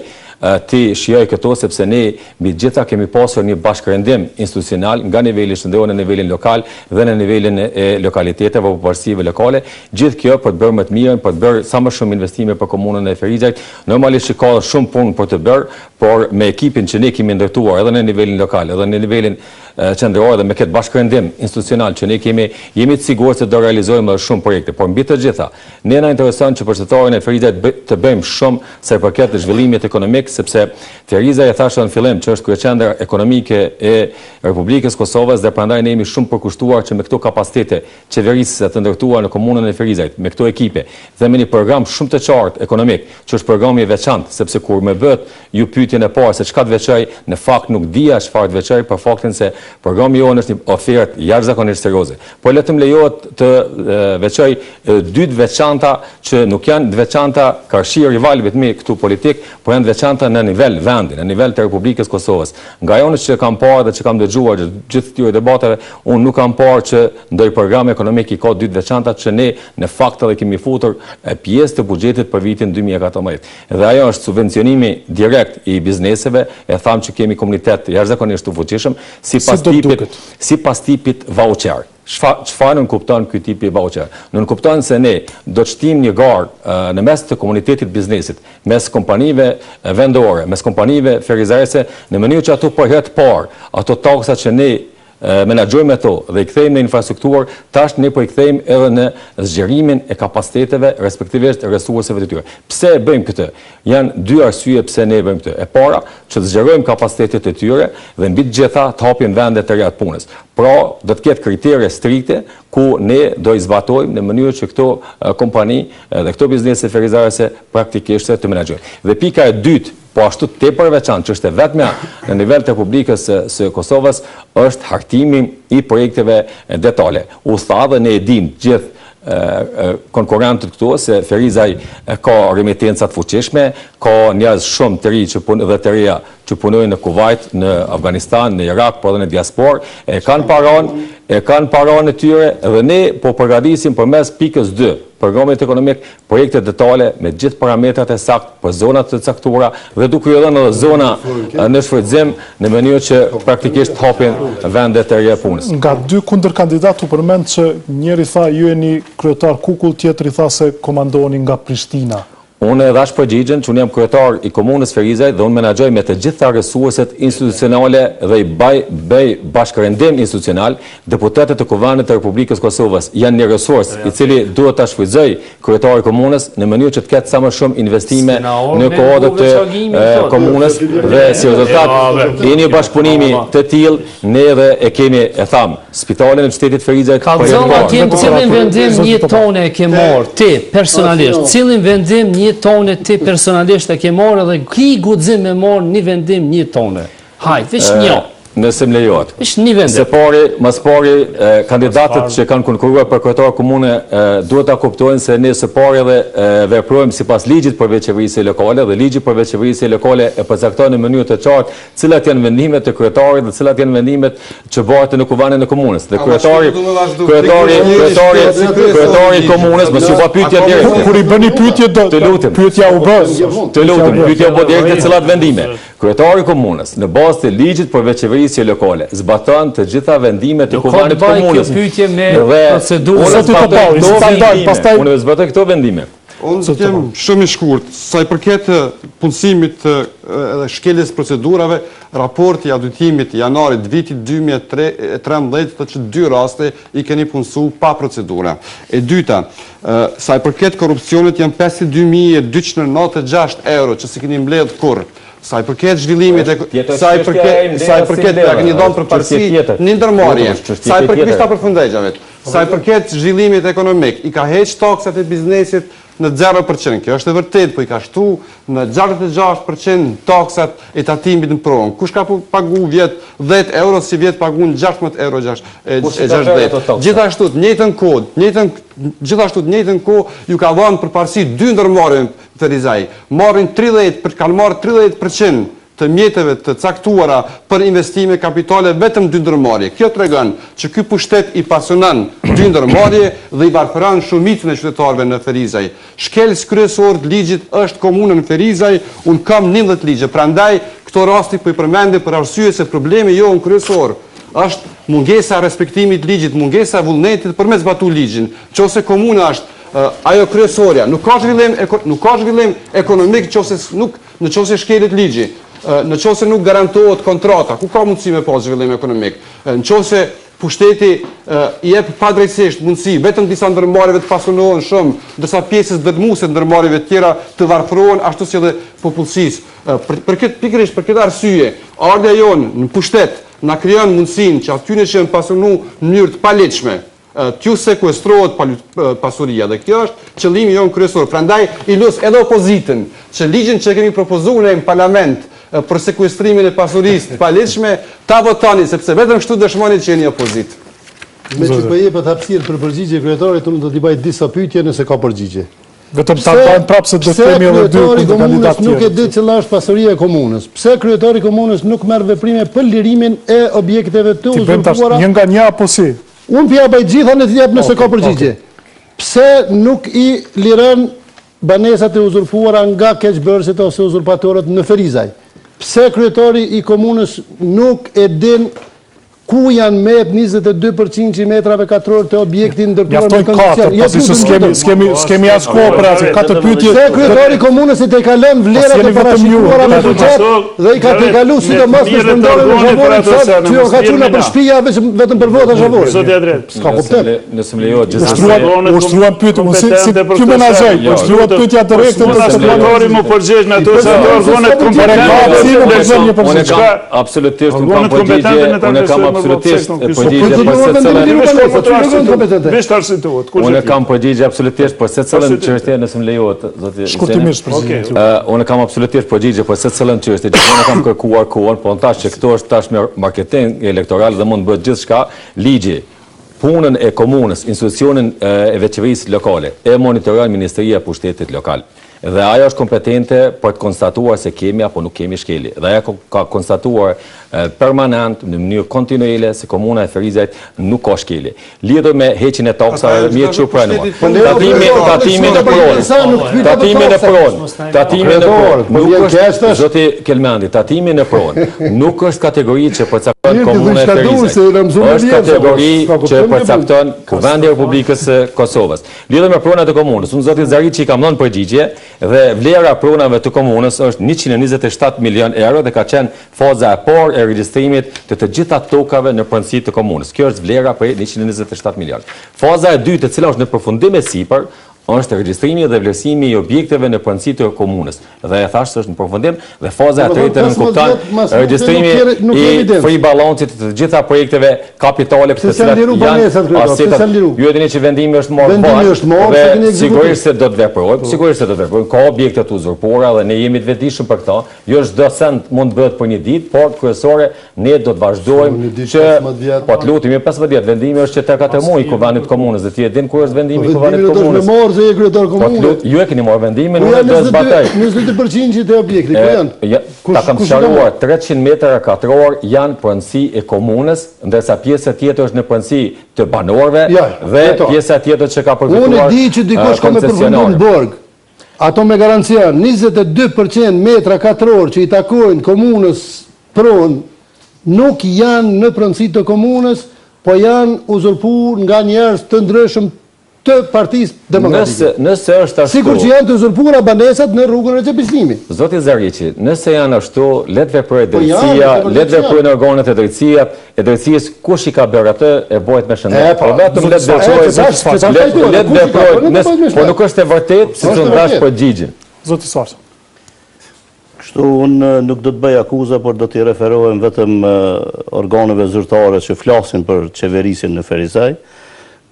ti shijoj këto sepse ne mbi gjitha kemi pasur një bashkërendim institucional nga niveli shëndetësor në nivelin lokal dhe në nivelin e lokaliteteve apo parësive lokale, gjithë kjo për të bërë më të mirën, për të bërë sa më shumë investime për komunën e Ferizajt. Normalisht që ka shumë punë për të bërë, por me ekipin që ne kemi ndërtuar edhe në nivelin lokal, edhe në nivelin qendrore dhe me këtë bashkërendim institucional që ne jemi të sigurt se do realizojmë shumë projekte, por mbi të gjitha, ne na intereson që për qytetarin e Ferizajt të bëjmë shumë sa i përket zhvillimit ekonomik, sepse Feriza e thashë në fillim që është kryeqendër ekonomike e Republikës Kosovës dhe prandaj ne jemi shumë përkushtuar që me këto kapacitete qeverisëse të ndërtuar në komunën e Ferizajt, me këto ekipe dhe me një program shumë të qartë ekonomik, që është programi i veçantë, sepse kur më bët ju pyetjen e parë se çka të veçoj, në fakt nuk dija çfarë të veçoj për faktin se programi jonë është një ofertë jashtëzakonisht serioze. Po le të më lejohet të veçoj dy të veçanta që nuk janë të veçanta karshi rivalëve të mi këtu politik, por janë të veçanta në nivel vendi, në nivel të Republikës Kosovës. Nga ajo që kam parë dhe që kam dëgjuar gjithë këtyre debateve, unë nuk kam parë që ndonjë program ekonomik i ka dy të veçanta që ne në fakt edhe kemi futur pjesë të buxhetit për vitin 2014. Dhe ajo është subvencionimi direkt i bizneseve, e tham që kemi komunitet jashtëzakonisht të fuqishëm sipas tipit voucher. Çfarë nën kupton ky tipi voucher? Nën kupton se ne do të shtim një garë në mes të komunitetit biznesit, mes kompanive vendore, mes kompanive ferizarese, në mënyrë që ato për herë të parë, ato taksat që ne menaxhojmë ato dhe i kthejmë në infrastrukturë, tash ne po i kthejmë edhe në zgjerimin e kapaciteteve, respektivisht resurseve të tyre. Pse e bëjmë këtë? Janë dy arsye pse ne e bëjmë këtë. E para, që të zgjerojmë kapacitetet e tyre dhe mbi të gjitha të hapin vende të reja të punës. Pra, do të ketë kritere strikte ku ne do i zbatojmë në mënyrë që këto kompani dhe këto biznese ferizarese praktikisht të menaxhojnë. Dhe pika e dytë, po ashtu tepër veçantë që është vetëm në nivel të Republikës së Kosovës, është hartimi i projekteve detale. Dhe ne e dim gjithë konkurrentët këtu se Ferizaj ka remitencat fuqishme, ka njerëz shumë të ri dhe të reja që punojnë në Kuvajt, në Afganistan, në Irak, po dhe në diaspor, e kanë paron e tyre dhe ne po përgatisim përmes pikës 2, programit ekonomik, projekte detale me gjithë parametrat e sakt për zonat të caktuara dhe duke i dhënë edhe zona në shfrytëzim në mënyrë që praktikisht hapin vende të reja punës. Nga dy kundërkandidat u përmend që njëri tha ju jeni kryetar kukull, tjetri tha se komandoni nga Prishtina. Unë edhe ashtë përgjigjen që unë jam kryetar i komunës Ferizaj dhe unë menaxhoj me të gjitha resurset institucionale dhe i bëj bashkërendim institucional. Deputetët e Kuvendit të Republikës Kosovës janë një resurs i cili duhet ta shfrytëzoj kryetari i komunës në mënyrë që të ketë sa më shumë investime në kohët të komunës dhe si rezultat i një bashkëpunimi të tillë ne edhe e kemi e tham spitalin e qytetit Ferizaj. Cilin vendim një tonë e ke marrë ti personalisht? Cilin vendim një tonë ti personalisht e ke marrë dhe ki guxim me marrë një vendim një tonë? Hajt, veç një. Nëse më lejohet. Është një vendim. Mas pari, kandidatët që kanë konkuruar për kryetar komune duhet ta kuptojnë se ne së pari edhe veprojmë sipas ligjit për veçëvërisje lokale dhe ligji për veçëvërisje lokale e përcakton në mënyrë të qartë cilat janë vendimet të kryetarit dhe cilat janë vendimet që bëhen në Kuvendin e komunës. Dhe kryetari i komunës mos ju bë pyetje direkte. Kur i bëni pyetje të lutem. Pyetja u bë. Të lutem, pyetja u bë direkte cilat vendime. Kryetari i komunës në bazë të ligjit për veçëvërisje lokale zbaton të gjitha vendimet e Kuvendit të komunës. Pyetje me procedurë. Unë zbatoj këto vendime. Unë jem shumë i shkurt, sa i përket punësimit edhe shkeljes procedurave, raporti i auditimit janarit vitit 2013 të që 2 raste i keni punësu pa procedura. E dyta, sa i përket korupcionit janë 52.296 euro që si keni mbledh kur. Sa i përket zhvillimit, sa i përket një donë për parësi, një ndërmarje, sa i përket ta përfundejgjavet, sa i përket zhvillimit ekonomik, i ka heq taksat e biznesit në 0%, kjo është e vërtet, po i ka shtu në 66% taksat e tatimit në provën. Kush ka pagu vjet 10 euro, si vjet pagu në 16 euro 60. Gjithashtu të njëjtën kohë ju ka dhënë për parësi 2 ndërmarrje Ferizaj. Kanë marrë 30% të mjeteve të caktuara për investime kapitale vetëm 2 ndërmarrje. Kjo tregon që ky pushtet i pasionon 2 ndërmarrje dhe i varfëron shumicën e qytetarëve në Ferizaj. Shkelës kryesor të ligjit është komuna në Ferizaj, unë kam 11 ligje, prandaj këto rasti po i përmendem për arsye se problemi jo në kryesor është mungesa respektimit ligjit, mungesa vullnetit për me zbatu ligjin. Nëse komuna është ajo kryesorja, nuk ka zhvillim ekonomik nëse shkelet ligji. në qoftë se nuk garantohet kontrata, ku ka mundësi me pas zhvillim ekonomik, në qoftë se pushteti i jep padrejtisht mundësi vetëm disa ndërmarrjeve të pasunohen shumë, ndërsa pjesës dërmuese ndërmarrjeve të tjera të varfërohen ashtu si edhe popullsisë. Pikërisht për këtë arsye, ardha jonë në pushtet na krijon mundësinë që aty që janë pasunu në mënyrë të palegjshme, t'ju sekuestrohet pasuria dhe kjo është qëllimi jonë kryesor. Prandaj i lus edhe opozitën që ligjin që kemi propozuar ne në parlament për sekuestrimin e pasurisë të palegjshme ta votoni, sepse vetëm kështu dëshmoni që jeni opozitë. Me që po jepet hapësirë për përgjigje kryetarit, unë do t'i baj disa pyetje nëse ka përgjigje. Vetëm ta bëjmë prapë se do të kemi edhe dy kandidatë tjerë. Nuk e di cila është pasuria e komunës. Pse kryetari i komunës nuk merr veprime për lirimin e objekteve të uzurpuara? Një nga një apo si? Unë pja baj gjitha në t'jep nëse ka përgjigje. Pse nuk i liron banesat e uzurpuara nga keqbërësit ose uzurpatorët në Ferizaj? Pse kryetari i komunës nuk e din ku janë met 22% i metrave katror të objektin ndërtuar me kondicion? Pasi s'kemi as kohë për atë, katër pyetje. Se kryetari i komunës i te ka lënë vlerat e parashikuara me buxhet dhe i ka te kalu sidomos në shpërndarjen e zhavorit sot, që ka çuna për shtëpia vetëm për vota zhavorit. S'ka kuptim. Nëse më lejohet ushtruan pyetje, si ky menaxhej, ushtruan pyetja direkte për kryetari më përgjigj në ato sa organet kompetente. Unë kam absolutisht Unë kam përgjigje absolutisht për secilën çështje, nëse më lejohet, zoti. Shkurtimisht president. Unë kam absolutisht përgjigje për secilën çështje, unë kam kërkuar kohën, po tash që këto është tash marketing elektoral dhe mund të bëhet gjithçka, ligji, punën e komunës, institucionin e veçërisë lokale, e monitoron Ministria e Pushtetit Lokal. Dhe ajo është kompetente për të konstatuar se kemi apo nuk kemi shkelje. Dhe ajo ka konstatuar permanent, në mënyrë kontinuele, se komuna e Ferizajt nuk ka shkelje. Lidhur me heqjen e taksave, mirë që pranua. Tatimin e pronë. Zoti Kelmendi, tatimin e pronë nuk është kategori që përcakton komuna e Ferizajt. Është kategori që përcakton Kuvendi i Republikës së Kosovës. Lidhur me pronat e komunës, unë zoti Zariçi kam dhënë përgjigje dhe vlera pronave të komunës është 127 milion euro dhe ka qenë faza e parë e regjistrimit të gjitha tokave në pronësi të komunës. Kjo është vlera për 127 milion. Faza e dytë, e cila është në përfundim e sipër, është regjistrimi dhe vlerësimi i objekteve në pronësi të komunës. Dhe e thashë është në përfundim dhe faza e tretë në kupton regjistrimi i free balance-it të gjitha projekteve kapitale të cilat janë ju e dini që vendimi është marrë dhe sigurisht se do të veprojmë. Ka objekte të uzurpuara dhe ne jemi të vetëdijshëm për këto. Jo çdo send mund të bëhet për një ditë, por kryesore ne do të vazhdojmë që po të lutim 15 vjet. Vendimi është që 3-4 muaj Kuvendit Komunës dhe ti e din kur është vendimi i Kuvendit Komunës. Se e kryetar komunës. Ju e keni marrë vendimin, unë do të zbatoj. 20% e objektit, ku janë? Ta kam sqaruar, 300 metra katror janë pronësi e komunës, ndërsa pjesa tjetër është në pronësi të banorëve dhe pjesa tjetër që ka përfituar. Unë di që dikush ka me përfunduar në Borg. Ato me garancion 22% metra katror që i takojnë komunës pronë nuk janë në pronësi të komunës, po janë uzurpuar nga njerëz të ndryshëm të Partisë Demokratike. Nëse është ashtu. Sikur që janë të uzurpuara banesat në rrugën e Xhepishlimit. Zoti Zariçi, nëse janë ashtu, le të veprojë drejtësia, le të veprojnë organet e drejtësisë, kush i ka bërë atë e bëhet me shëndet. Po vetëm le të veprojë, po nuk është e vërtetë siç u ndash përgjigjen. Zoti Sarsa. Kështu unë nuk do të bëj akuza, por do t'i referohem vetëm organeve zyrtare që flasin për qeverisjen në Ferizaj.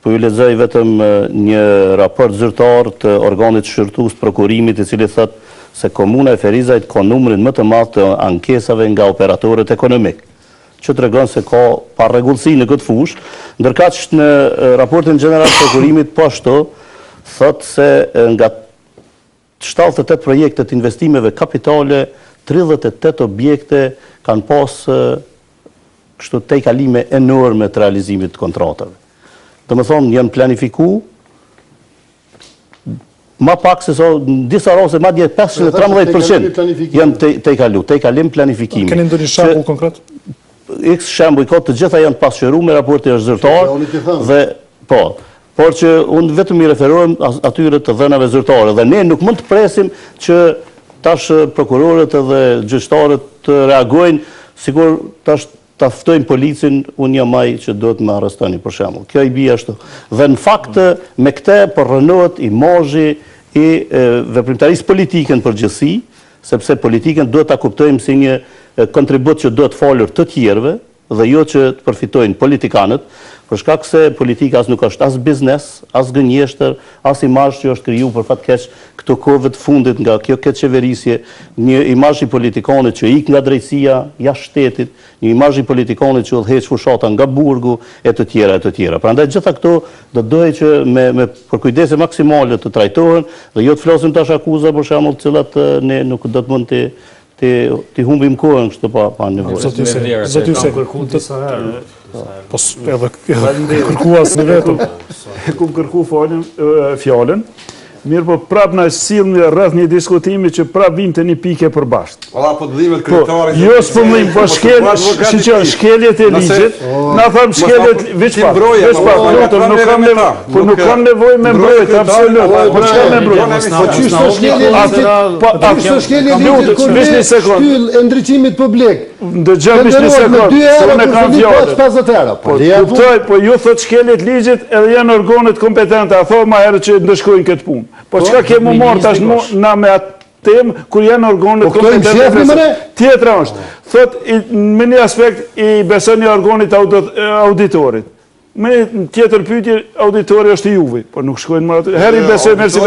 Po ju lexoj vetëm një raport zyrtar të organit shërtues prokurimit, i cili thotë se komuna e Ferizajt ka numrin më të madh të ankesave nga operatorët ekonomik, që tregon se ka parregullsi në këtë fushë, ndërkaq në raportin gjeneral të prokurimit po ashtu thotë se nga 78 projekte të investimeve kapitale, 38 objekte kanë pas kështu tejkalime enorme të realizimit të kontratave. Të më thonë, janë planifiku, ma pak se so, në disa rase, ma djetë 513% janë tejkalim planifikimi. Keni ndonjë shembull konkret? X shembull, të gjitha janë pasqyruar me raporti është zyrtar, dhe po, por që unë vetëm i referohem atyre të dhënave zyrtare, dhe ne nuk mund të presim që tash prokurorët edhe gjyqtarët të reagojnë, sigur tash ta ftojnë policin, unë jam ai që do të më arrestoni për shembull. Kjo i bie ashtu. Dhe në fakt me këtë po rënohet imazhi i veprimtarisë politike në përgjithësi, sepse politikën duhet ta kuptojmë si një kontribut që duhet falur të tjerëve dhe jo që të përfitojnë politikanët, për shkak se politika as nuk është as biznes, as gënjeshtër, as imazh që është kriju për fat keq këto kohëve të fundit nga kjo qeverisje, një imazh i politikanit që ik nga drejtësia jashtë shtetit, një imazh i politikanit që udhëheq fushata nga burgu e të tjera e të tjera. Prandaj gjitha këto do doje që me përkujdese maksimale të trajtohen dhe jo të flasim tash akuza për shembull të cilat ne nuk do të mund të humbim kohën kështu pa nevojë. Zoti Yse, kërkuar disa herë. Po edhe kërkuas në vetëm. Kum kërku fjalën. Mirë po prap na sillni rreth një diskutimi që prap vim te një pikë përbashkët. Valla po dëllimet kryetarit. Jo spëllim, po shkeljet e ligjit. Na tham shkeljet veç pa. Nuk kam nevojë me mbrojtje absolut. Po çka me mbrojtje? Po çështë shkelje ligjit kur shtyll e ndriçimit publik. Dëgjoj një sekond. Unë kam fjalë. 50 euro. Po kuptoj, po ju thot shkeljet ligjit edhe janë organet kompetente. A thon më herë që ndëshkojnë këtë punë. Po çka kemi marrë tash na me atë temë kur janë organet kompetente. Tjetra është. Thot me një aspekt i besoni organit auditorit. Me tjetër pyetje auditori është juve, po nuk shkojnë më atë. Herë i besoj mersi.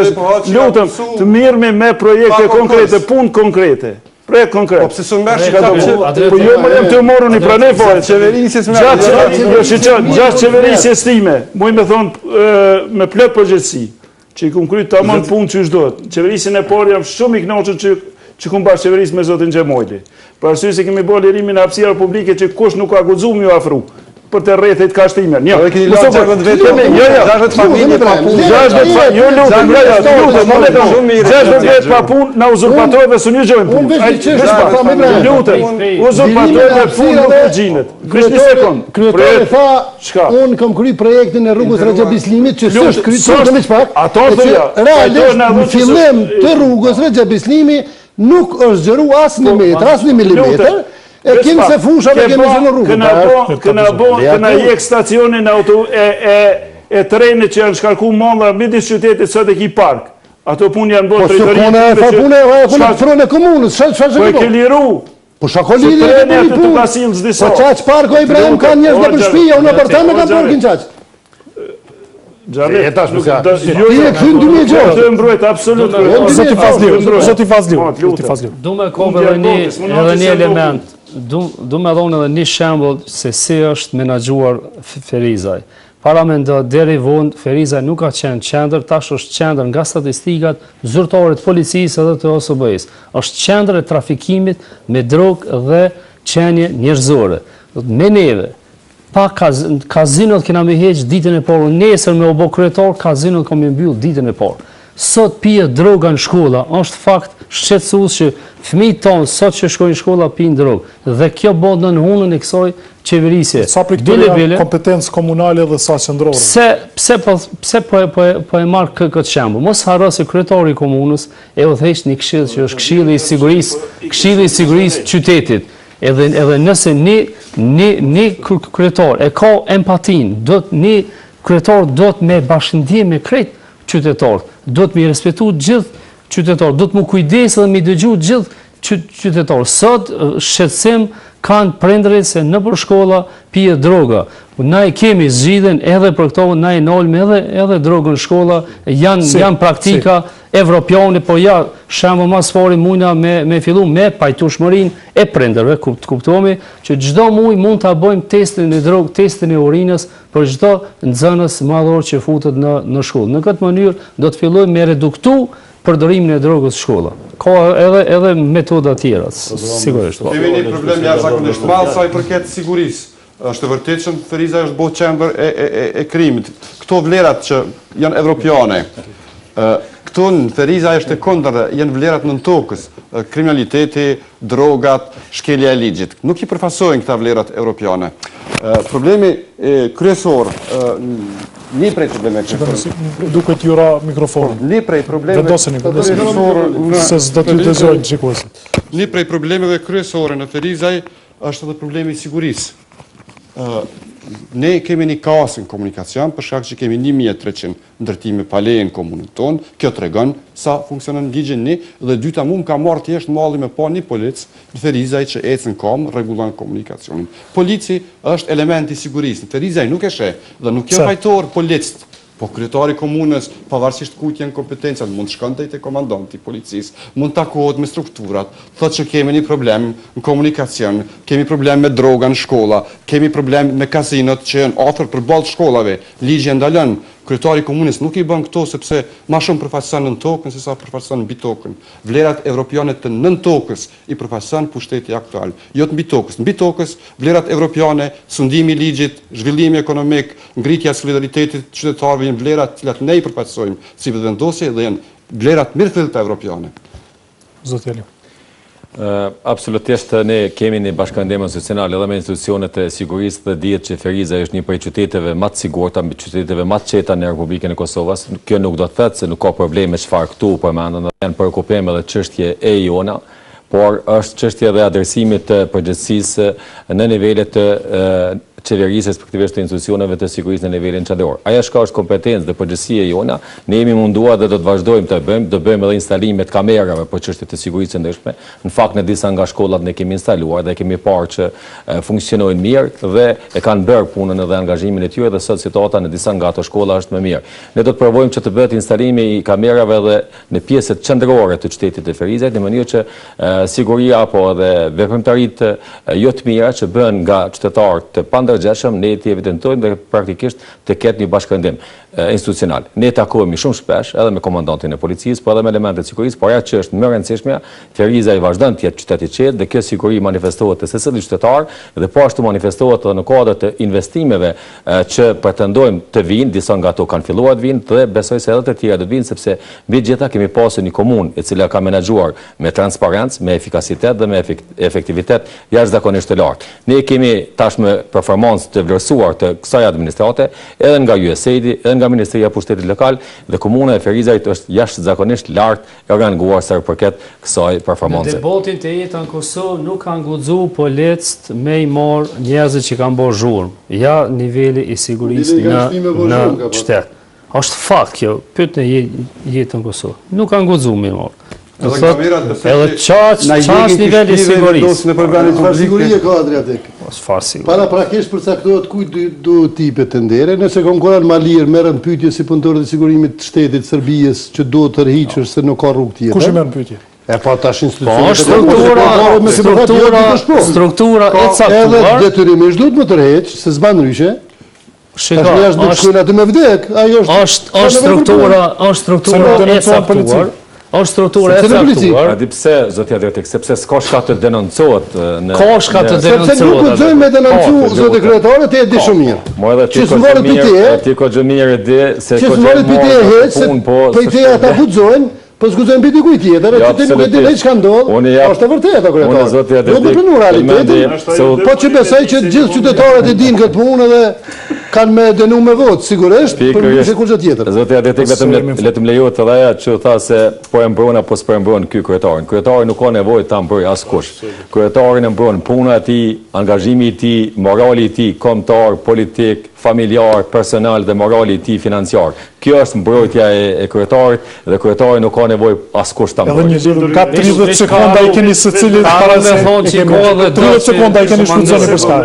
Lutem, të mirëmi me projekte konkrete, punë konkrete. Projekt konkret. Po pse s'u merr shikata? Po jo më jam të morruni pranë fare. Qeverisjes më. Gjatë qeverisjes time, muj me thon me plot përgjegjësi, që i kum kryt tamam punë që ç'dohet. Qeverisjen e parë jam shumë i kënaqur që kum bash qeverisë me zotin Xhemojli. Për arsye se kemi bërë lirimin e hapësirave publike që kush nuk ka guxuar më afru për të rrethit ka shtimer. Jo. Edhe keni lënë 60 vetë. Jo, 60 familje pa punë. 60 familje, jo lutem, lutem, 60 vetë pa punë na uzurpatorëve s'u njëjojnë punë. Lutem, uzurpatorëve punë nuk përgjindet. Krish një sekond. Kryetari tha, unë kam kry projektin e rrugës Rexha Bislimit që s'është kryer më çpak. Ato thoya. Realisht në fillim të rrugës Rexha Bislimi nuk është zgjeru as një metër, as një milimetër. E kemi se fusha me kemi zë në rrugë. Këna jek stacionin e trenit që janë shkarku manda midis qytetit sot e ki park. Ato punë janë bërë drejtorinë. Po punë e fronë e komunës. Po e ke liru. Po shakolini e ke një punë. Po qaq parko Ibrahim ka njërës në përshpija, unë e bërta me ka përkin qaq. Gjallet, ti e kësyn 2006. Të mbrojt, absolut. Zoti Fazliu. Du me kohë edhe një element. Du me dhonë edhe një shembull se si është menaxhuar Ferizaj. Para me ndo, deri vonë, Ferizaj nuk ka qenë qendër, tash është qendër nga statistikat zyrtarit policisë edhe të OSB-s. Është qendër e trafikimit me drogë dhe qenje njerëzore. Me neve, pa kazinot kena me heqë ditën e parë, nesër me obo kryetar, kazinot kam me mbyllë ditën e parë. Sot pije droga në shkolla, është fakt shqetësues që fëmijët tonë sot që shkojnë në shkolla pinë drogë. Dhe kjo bëhet në hunën e kësaj qeverisje. Sa për këto janë kompetencë komunale dhe sa qendrore? Pse po e marr këtë shembull? Mos harro se kryetari i komunës e udhëheq një këshill që është këshilli i sigurisë qytetit. Edhe nëse një kryetar e ka empatin, një kryetar do të me bashkëndije me krejt qytetarët, do të mi respektu gjithë qytetarët, do të mu kujdes dhe mi dëgju gjithë qytetarët. Sot shqetësim kanë prindërit se në për shkolla pije droga. Na i kemi zgjidhen edhe për këto, na i nolme edhe drogën në shkolla, janë praktika evropiane, po ja, shembull mas fori mujna me fillu me pajtueshmërinë e prindërve, kuptohemi që çdo muj mund ta bëjmë testin e drogë, testin e urinës për çdo nxënës madhor që futet në shkollë. Në këtë mënyrë do të fillojmë me reduktu përdorimin e drogës në shkolla. Ka edhe metoda tjera, sigurisht. Kemi një problem jashtëzakonisht madh sa i përket sigurisë. Është vërtet që Ferizaj është bërë qendër e krimit. Këto vlerat që janë evropiane, këto në Ferizaj është e kundër, janë vlerat nën tokës, kriminaliteti, drogat, shkelja e ligjit. Nuk i përfasojnë këta vlerat evropiane. Problemi kryesor, një prej probleme kryesor. Duket jura mikrofonin. Një prej probleme kryesore se s'do t'ju dëgjojnë shikuesit. Një prej problemeve kryesore në Ferizaj është edhe problemi i sigurisë. Ne kemi një kaos në komunikacion, për shkak që kemi 1300 ndërtime pa leje në komunën tonë, kjo tregon sa funksionon ligjin një, dhe dyta mu më ka marrë thjesht malli me pa një polic në Ferizaj që ecën kam, rregullon komunikacionin. Polici është element i sigurisë. Në Ferizaj nuk e sheh dhe nuk jo fajtor policët, po kryetari komunës, pavarësisht kujt janë kompetencat, mund të shkonte te komandanti i policisë, mund të takohet me strukturat, thotë që kemi një problem në komunikacion, kemi problem me droga në shkolla, kemi problem me kazinot që janë afër përballë shkollave, ligji e ndalon. Kryetari komunës nuk i bën këto sepse më shumë përfaqëson nën tokën se sa përfaqëson mbi tokën. Vlerat evropiane të nën tokës i përfaqëson pushteti aktual, jo të mbi tokës. Mbi tokës vlerat evropiane, sundimi i ligjit, zhvillimi ekonomik, ngritja e solidaritetit të qytetarëve janë vlerat të cilat ne i përfaqësojmë si vendosje dhe janë vlerat mirëfillta evropiane. Zoti Ali. Absolutisht ne kemi një bashkëndim institucional edhe me institucionet e sigurisë dhe dihet që Ferizaj është një prej qyteteve më të sigurta, qyteteve më të qeta në Republikën e Kosovës. Kjo nuk do të thotë se nuk ka probleme çfarë këtu përmendën, janë përkupim edhe çështje e jona, por është çështje edhe adresimit të përgjegjësisë në nivelet të qeverisë, respektivisht të institucioneve të sigurisë në nivelin qendror. Ajo është kompetencë dhe përgjegjësia jona. Ne jemi munduar dhe do të vazhdojmë të bëjmë, do bëjmë edhe instalime të kamerave për çështjet e sigurisë së ndryshme. Në fakt në disa nga shkollat ne kemi instaluar dhe kemi parë që funksionojnë mirë dhe e kanë bërë punën edhe angazhimin e tyre dhe sot situata në disa nga ato shkolla është më mirë. Ne do të provojmë që të bëhet instalimi i kamerave edhe në pjesët qendrore të qytetit të Ferizajt në mënyrë që siguria apo edhe veprimtaritë jo të mira që bën nga qytetarët të pandërgjeshëm, ne të evidentojmë dhe praktikisht të ketë një bashkëndim institucional. Ne takohemi shumë shpesh edhe me komandantin e policisë, po edhe me elementet sigurisë, por ajo që është më e rëndësishme, Ferizaj vazhdon të jetë qytet i qetë dhe kjo siguri manifestohet te secili qytetar dhe po ashtu manifestohet edhe në kuadër të investimeve që pretendojmë të vinë, disa nga ato kanë filluar të vinë dhe besoj se edhe të tjera do të vinë sepse mbi gjitha kemi pasur një komunë e cila ka menaxhuar me transparencë, me efikasitet dhe me efektivitet jashtëzakonisht të lartë. Ne kemi tashmë performancë të vlerësuar të kësaj administrate edhe nga USAID, edhe nga Ministria e Pushtetit Lokal dhe komuna e Ferizajt është jashtëzakonisht lart e ranguar sa i përket kësaj performance. Në debatin të jetën në Kosovë nuk kanë guxuar policët me i marë njerëzit që kanë bërë zhurmë. Ja niveli i sigurisë në qytet. Është fakt kjo, pyet në jetën në Kosovë. Nuk kanë guxuar me i marë. Edhe qaç niveli i sigurisë. Çfarë sigurie ka Adriatik? Farsi. Para prakisht përcaktohet kujt do tipet të ndere, nëse konkuran Malir merren pyetje si punëtorët e sigurimit të shtetit Serbisë që duhet të rrihesh se nuk ka rrugë tjetër. Kush i merr pyetje? E pa tash struktura e caktuar. Edhe detyrimisht duhet më tërheq se s'ban ndryshe. Tash nuk shkojnë aty me vdek, ajo është struktura e caktuar. Është struktura e caktuar. A di pse zoti Adriatik, sepse s'ka shka të denoncohet në ka shka të denoncohet. Sepse nuk guxojmë me denoncu zoti kryetare, ti e di shumë mirë. Mo edhe ti ko gjë mirë e di se ko gjë mirë po i te ata guxojnë. Po s'guxojmë biti kujt tjetër, që ti nuk e di çka ndodh. Është e vërtetë kryetare. Nuk do të punu realitetin. Po që besoj që gjithë qytetarët e dinë këtë punë dhe kanë me dënu me votë, sigurisht, për një kurrë tjetër. Zoti Adriatik vetëm le të më lejohet edhe ajo që tha se po e mbron apo s'po e mbron ky kryetarin. Kryetari nuk ka nevojë ta mbrojë askush. Kryetarin e mbron puna e tij, angazhimi i tij, morali i tij kombëtar, politik, familjar, personal dhe morali i tij financiar. Kjo është mbrojtja e kryetarit dhe kryetari nuk ka nevojë askush ta mbrojë. Edhe një zot ka 30 sekonda i keni secili para se thonë që ka 30 sekonda i keni shfrytzuar për çka.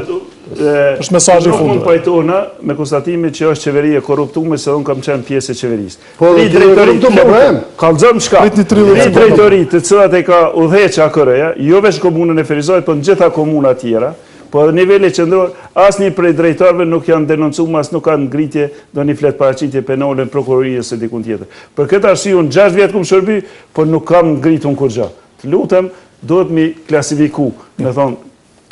Është mesazhi i fundit. Unë pajtona me konstatimin që është qeveri e korruptuar se unë kam qenë pjesë e qeverisë. Po drejtori kallzon çka? Drejtori të cilat e ka udhëheqja KR-ja, jo vetëm komunën e Ferizajt, por në gjitha komuna tjera. Po edhe niveli qendror, asnjë prej drejtorëve nuk janë denoncuar, as nuk kanë ngritje ndonjë flet paraqitje penale në prokurorisë së dikun tjetër. Për këtë arsye unë 6 vjet kum shërby, por nuk kam ngritur kur gjë. Të lutem, duhet mi klasifiku, me thonë,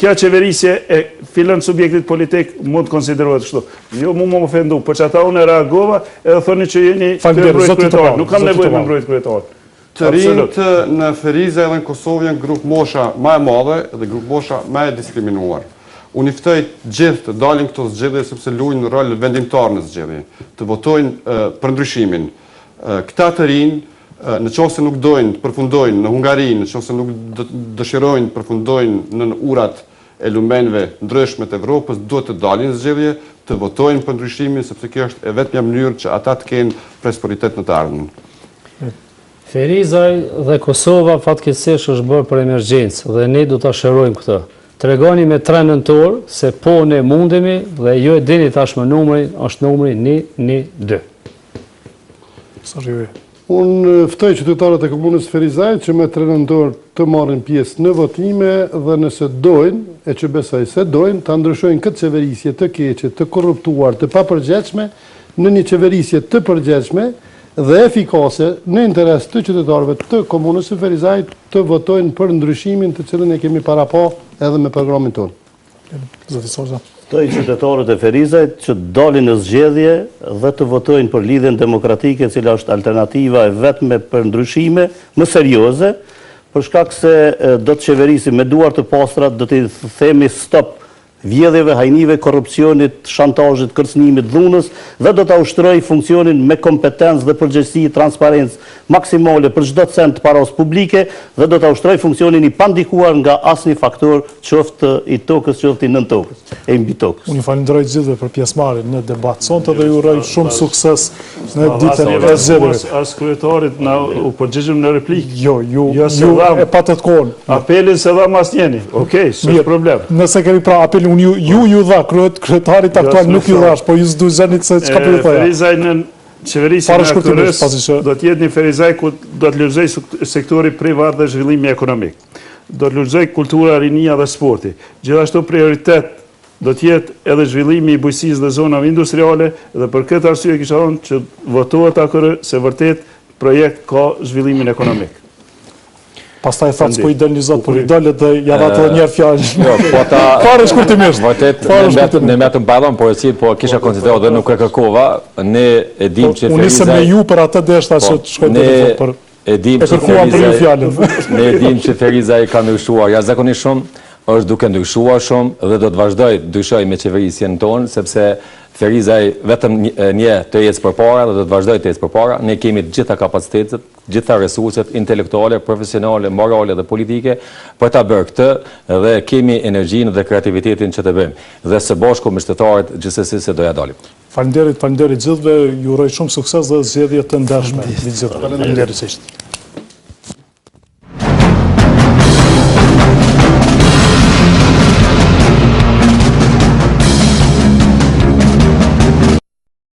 kjo qeverisje e fillon subjektit politik mund të konsiderohet kështu. Jo mu më ofendu, por që ata unë e reagova edhe thoni që jeni të mbrojt kryetar. Nuk kam nevojë me mbrojt kryetar. Të rinjt në Ferizaj dhe në Kosovë janë grup mosha më e madhe dhe grup mosha më e diskriminuar. Unë i ftoj gjithë të dalin këto zgjedhje sepse luajnë rol vendimtar në zgjedhje, të votojnë për ndryshimin. Këta të rinj, në qoftë se nuk dojnë të përfundojnë në Hungari, në qoftë se nuk dëshirojnë të përfundojnë në urat e lumenve ndryshme të Evropës, duhet të dalin në zgjedhje, të votojnë për ndryshimin, sepse kjo është e vetmja mënyrë që ata të kenë prosperitet në të ardhmen. Ferizaj dhe Kosova fatkeqësisht është bërë për emergjencë dhe ne do ta shërojmë këtë. Tregoni me 3 nëntor se po ne mundemi dhe jo e dini tashmë numrin, është numri 112. Unë ftoj qytetarët e komunës Ferizaj që me 3 nëntor të marrin pjesë në votime dhe nëse dojnë, e që besoj se dojnë, të ndryshojnë këtë qeverisje të keqe, të korruptuar, të papërgjegjshme në një qeverisje të përgjegjshme dhe efikase në interes të qytetarëve të komunës së Ferizajt të votojnë për ndryshimin të cilën e kemi para pa edhe me programin tonë. Të i qytetarët e Ferizajt që dalin në zgjedhje dhe të votojnë për lidhjen demokratike, cila është alternativa e vetme për ndryshime më serioze, për shkak se do të qeverisi me duar të pastra, do të themi stop vjedhjeve, hajnive, korrupsionit, shantazhit, kërcënimit, dhunës dhe do të ushtroj funksionin me kompetencë dhe përgjegjësi, transparencë maksimale për çdo cent paros publike dhe do të ushtroj funksionin i pandikuar nga asnjë faktor, qoftë i tokës, qoftë i nën tokës, e mbi tokës. Unë ju falenderoj gjithëve për pjesëmarrjen në debat sonte dhe ju uroj shumë sukses në ditën e zgjedhjeve. As kryetarit na u përgjigjëm në replikë. Jo, ju e patët kohën. Apelin se dham asnjëni. Okej, s'është problem. Nëse kemi pra apelin unë ju dha, kryetarit aktual nuk ju dhash, po ju s'duzenit se çka po ju thoja. Ferizaj në qeverisjen e aktuales do të jetë një Ferizaj ku do të lulëzoj sektori privat dhe zhvillimi ekonomik. Do të lulëzoj kultura, rinia dhe sporti. Gjithashtu prioritet do të jetë edhe zhvillimi i bujqësisë dhe zonave industriale dhe për këtë arsye kisha thënë që votohet akore se vërtet projekt ka zhvillimin ekonomik. Pastaj thatë s'po i del një zot, por i dalet dhe ja dha edhe njerë fjallë. Jo, po ta... Fare shkurtimisht. Vërtet, ne metëm baron, por po kisha konsideruar dhe nuk e kërkova, ne e dim që Ferizaj... Unë nisëm me ju për atë deshta që të shkojnë të për... Ne e dim që Ferizaj ka ndryshuar jashtëzakonisht shumë, është duke ndryshuar shumë dhe do të vazhdoj ndryshoj me qeverisjen tonë, sepse Ferizaj vetëm një të ecë përpara dhe do të vazhdoj të ecë përpara. Ne kemi të gjitha kapacitetet, gjitha resurset intelektuale, profesionale, morale dhe politike për ta bërë këtë dhe kemi energjinë dhe kreativitetin që të bëjmë. Dhe së bashku me shtetarët gjithsesi se do ja dalim. Faleminderit gjithëve, ju uroj shumë sukses dhe zgjedhje të ndershme. Faleminderit.